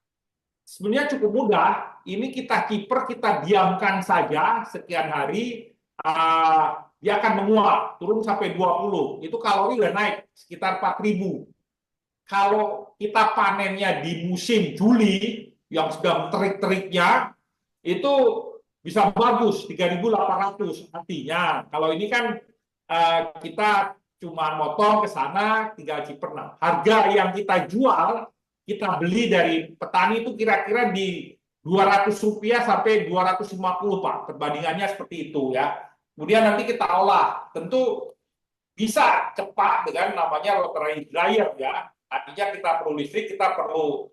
sebenarnya cukup mudah. Ini kita kiper, kita diamkan saja sekian hari, dia akan menguap, turun sampai 20. Itu kalori udah naik sekitar 4.000. Kalau kita panennya di musim Juli yang sedang terik-teriknya, itu bisa bagus 3.800. Artinya kalau ini kan kita cuma motong ke sana, tinggal kiper. Nah, harga yang kita jual, kita beli dari petani itu kira-kira di Rp200 sampai Rp250, Pak. Perbandingannya seperti itu ya. Kemudian nanti kita olah. Tentu bisa cepat dengan namanya rotary dryer ya. Artinya kita perlu listrik, kita perlu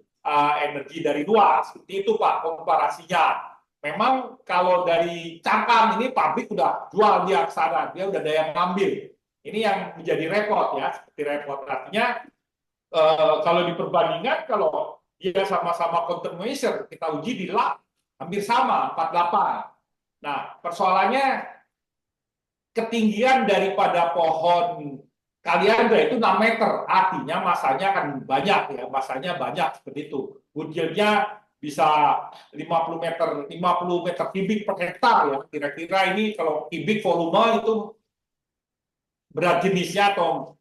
energi dari luar. Seperti itu Pak komparasinya. Memang kalau dari cangkang ini pabrik udah jual dia ke sana, dia udah ada yang ngambil. Ini yang menjadi repot ya, seperti repot. Artinya kalau diperbandingkan, kalau dia sama-sama content moisture, kita uji di lab, hampir sama, 48. Nah, persoalannya ketinggian daripada pohon kaliandra itu 6 meter, artinya masanya akan banyak ya, masanya banyak seperti itu. Woodyield-nya bisa 50 meter kubik per hektar ya. Kira-kira ini kalau kubik volume itu berat jenisnya atau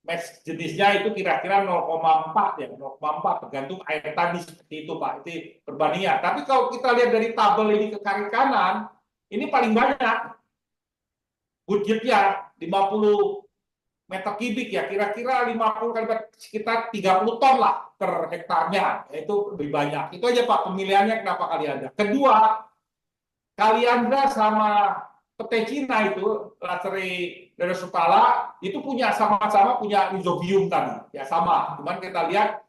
mass jenisnya itu kira-kira 0,4 ya, 0,4 tergantung air tadi seperti itu Pak. Itu perbandingan. Tapi kalau kita lihat dari tabel ini ke kiri kanan, ini paling banyak. Woodyield-nya 50 meter kubik ya, kira-kira 50 kali sekitar 30 ton lah per hektarnya, itu lebih banyak. Itu aja Pak pemilihannya kenapa kaliandra. Kedua, kaliandra sama pete Cina itu, Lacerae rosopala, itu punya sama-sama punya rhizobium tadi, ya sama. Cuman kita lihat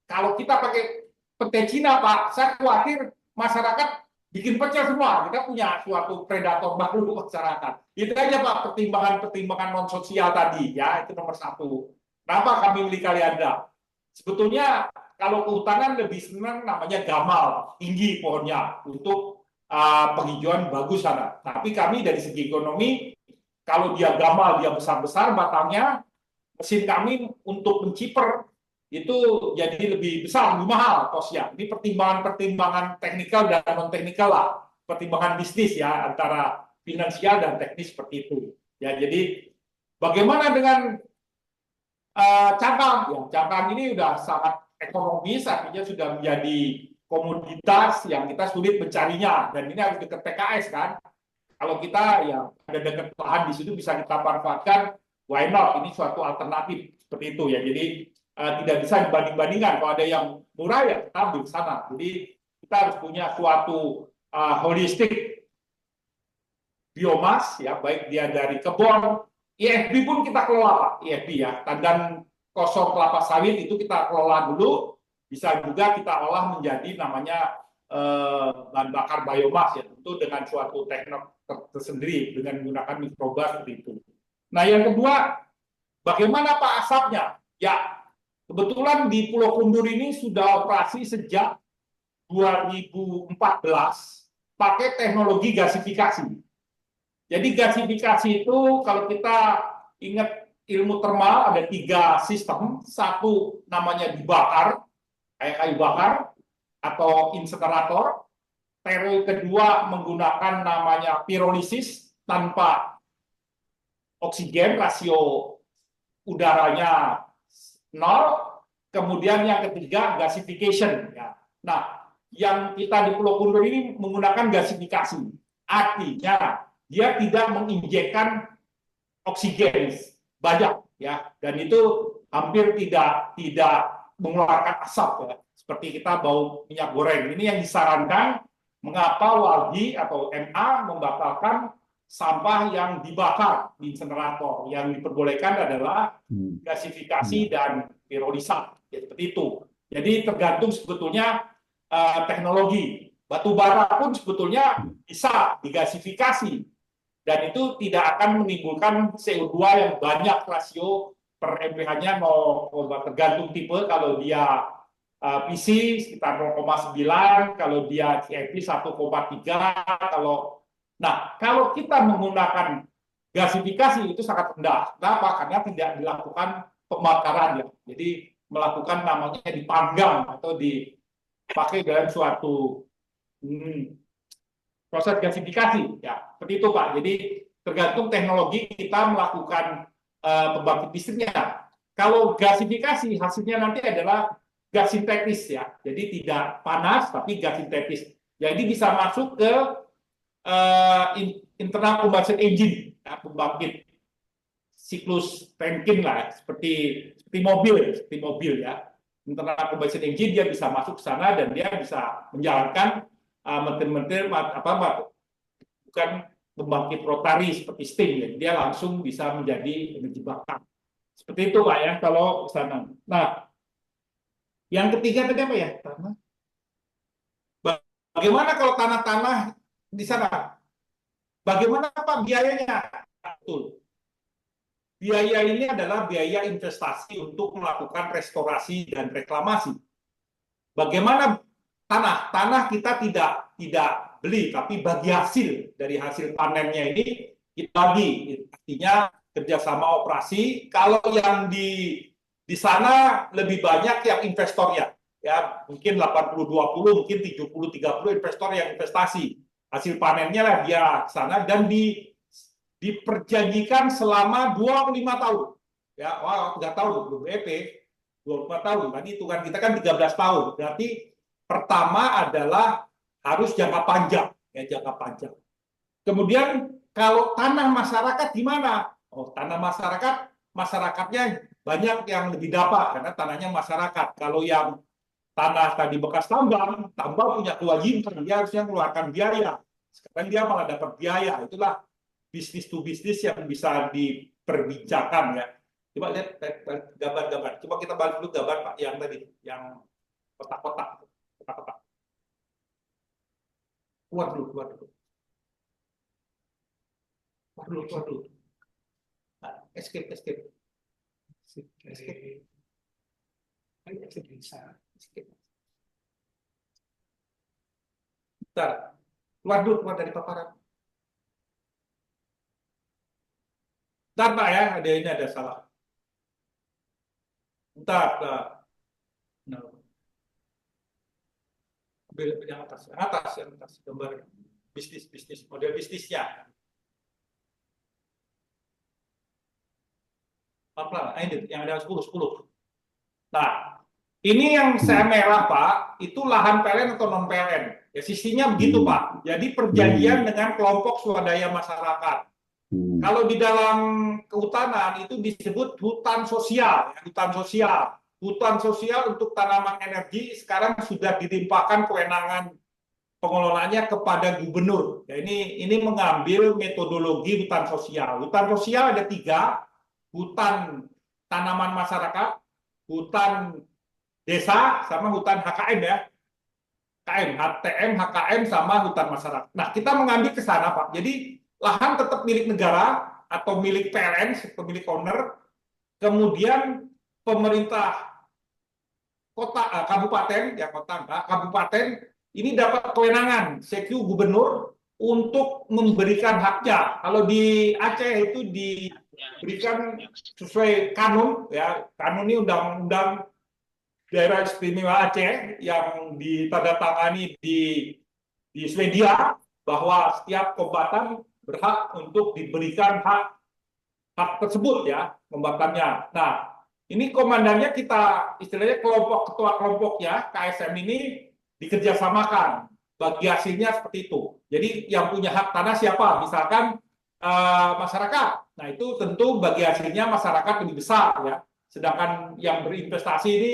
kalau kita pakai pete Cina Pak, saya khawatir masyarakat bikin pecel semua. Kita punya suatu predator baru masyarakat. Itu aja Pak pertimbangan non sosial tadi ya, itu nomor 1. Kenapa kami milih kaliandra? Sebetulnya kalau kehutanan lebih senang namanya gamal, tinggi pohonnya untuk penghijauan bagus sana. Tapi kami dari segi ekonomi, kalau dia gamal, dia besar-besar batangnya, mesin kami untuk menciper itu jadi lebih besar, lebih mahal kosnya. Ini pertimbangan teknikal dan non teknikal lah, pertimbangan bisnis ya antara finansial dan teknis seperti itu. Ya jadi bagaimana dengan cangkang? Ya, cangkang ini sudah sangat ekonomis, artinya sudah menjadi komoditas yang kita sulit mencarinya, dan ini harus dekat PKS kan. Kalau kita ya ada dekat lahan di situ bisa kita manfaatkan, why not? Ini suatu alternatif seperti itu ya. Jadi tidak bisa dibanding-bandingkan. Kalau ada yang murah ya kita ambil sana. Jadi kita harus punya suatu holistik biomas ya, baik dia dari kebun, IFB pun kita kelola Pak, IFB ya, tandan kosong kelapa sawit itu kita kelola dulu, bisa juga kita olah menjadi namanya bahan bakar biomas ya, tentu dengan suatu teknik tersendiri dengan menggunakan mikroba seperti itu. Nah yang kedua, bagaimana Pak asapnya? Ya kebetulan di Pulau Kundur ini sudah operasi sejak 2014 pakai teknologi gasifikasi. Jadi gasifikasi itu kalau kita ingat ilmu termal ada 3 sistem. Satu namanya dibakar, kayak kayu bakar atau insenerator. Teori kedua menggunakan namanya pirolisis tanpa oksigen, rasio udaranya 0. Kemudian yang ketiga gasification. Ya. Nah, yang kita di Pulau Kundur ini menggunakan gasifikasi. Artinya dia tidak menginjekkan oksigen banyak ya, dan itu hampir tidak mengeluarkan asap ya, seperti kita bau minyak goreng. Ini yang disarankan. Mengapa WALGI atau MA membatalkan sampah yang dibakar di insenerator? Yang diperbolehkan adalah gasifikasi dan pirolisat ya, seperti itu. Jadi tergantung sebetulnya teknologi. Batu bara pun sebetulnya bisa digasifikasi dan itu tidak akan menimbulkan CO2 yang banyak, rasio per MPH-nya 0, tergantung tipe. Kalau dia PC sekitar 0,9, kalau dia CFP 1,3, kalau kita menggunakan gasifikasi itu sangat rendah. Kenapa? Karena tidak dilakukan pembakaran ya. Jadi melakukan namanya dipanggang atau dipakai dalam suatu proses gasifikasi ya. Seperti itu Pak. Jadi tergantung teknologi kita melakukan pembangkit listriknya. Kalau gasifikasi hasilnya nanti adalah gas sintetis ya. Jadi tidak panas tapi gas sintetis. Jadi bisa masuk ke internal combustion engine, ya, pembangkit siklus Rankine lah, seperti mobil ya. Internal combustion engine dia bisa masuk ke sana dan dia bisa menjalankan bukan pembangkit rotari seperti steam ya. Dia langsung bisa menjadi energi bakar. Seperti itu Pak ya kalau ke sana. Nah, yang ketiga tadi apa ya? Tanah. Bagaimana kalau tanah-tanah di sana? Bagaimana Pak biayanya? Betul. Biaya ini adalah biaya investasi untuk melakukan restorasi dan reklamasi. Bagaimana tanah? Tanah kita tidak beli, tapi bagi hasil dari hasil panennya ini kita bagi. Artinya kerjasama operasi. Kalau yang di sana lebih banyak yang investornya, ya mungkin 80-20, mungkin 70-30 investor yang investasi. Hasil panennya lah dia sana dan diperjanjikan selama 25 tahun. Ya, wah, 3 tahun, BP 25 tahun. Tadi hitungan kita kan 13 tahun. Berarti pertama adalah harus jangka panjang, ya jangka panjang. Kemudian kalau tanah masyarakat gimana? Oh, tanah masyarakatnya banyak yang lebih dapat karena tanahnya masyarakat. Kalau yang tanah tadi bekas tambang punya kewajiban, dia harusnya mengeluarkan biaya. Sekarang dia malah dapat biaya. Itulah bisnis to bisnis yang bisa diperbincangkan ya. Coba lihat gambar-gambar. Coba kita balik dulu gambar Pak yang tadi, yang kotak-kotak. Keluar dulu. Nah, escape. Bentar. Keluar dari paparan. Bentar Pak ya, ini ada salah. Bentar. Nah. Yang atas gambar bisnis model bisnisnya. Pelan-pelan, ini yang ada 10. Nah, ini yang saya merah Pak, itu lahan PLN atau non PLN. Ya sistemnya begitu Pak. Jadi perjanjian dengan kelompok swadaya masyarakat. Kalau di dalam kehutanan itu disebut hutan sosial, Hutan sosial untuk tanaman energi sekarang sudah dilimpahkan kewenangan pengelolaannya kepada gubernur. Ya, ini mengambil metodologi hutan sosial. Hutan sosial ada 3, hutan tanaman masyarakat, hutan desa, sama hutan HKM ya. HTM, HKM, sama hutan masyarakat. Nah, kita mengambil ke sana Pak. Jadi lahan tetap milik negara atau milik PLN, pemilik owner, kemudian pemerintah kabupaten ini dapat kewenangan CQ gubernur untuk memberikan haknya. Kalau di Aceh itu diberikan sesuai kanun ya. Kanun ini undang-undang daerah istimewa Aceh yang ditandatangani di Swedia bahwa setiap kombatan berhak untuk diberikan hak tersebut ya, kombatannya. Nah, ini komandannya kita istilahnya ketua kelompoknya KSM ini dikerjasamakan. Bagi hasilnya seperti itu. Jadi yang punya hak tanah siapa? Misalkan masyarakat. Nah, itu tentu bagi hasilnya masyarakat lebih besar ya. Sedangkan yang berinvestasi ini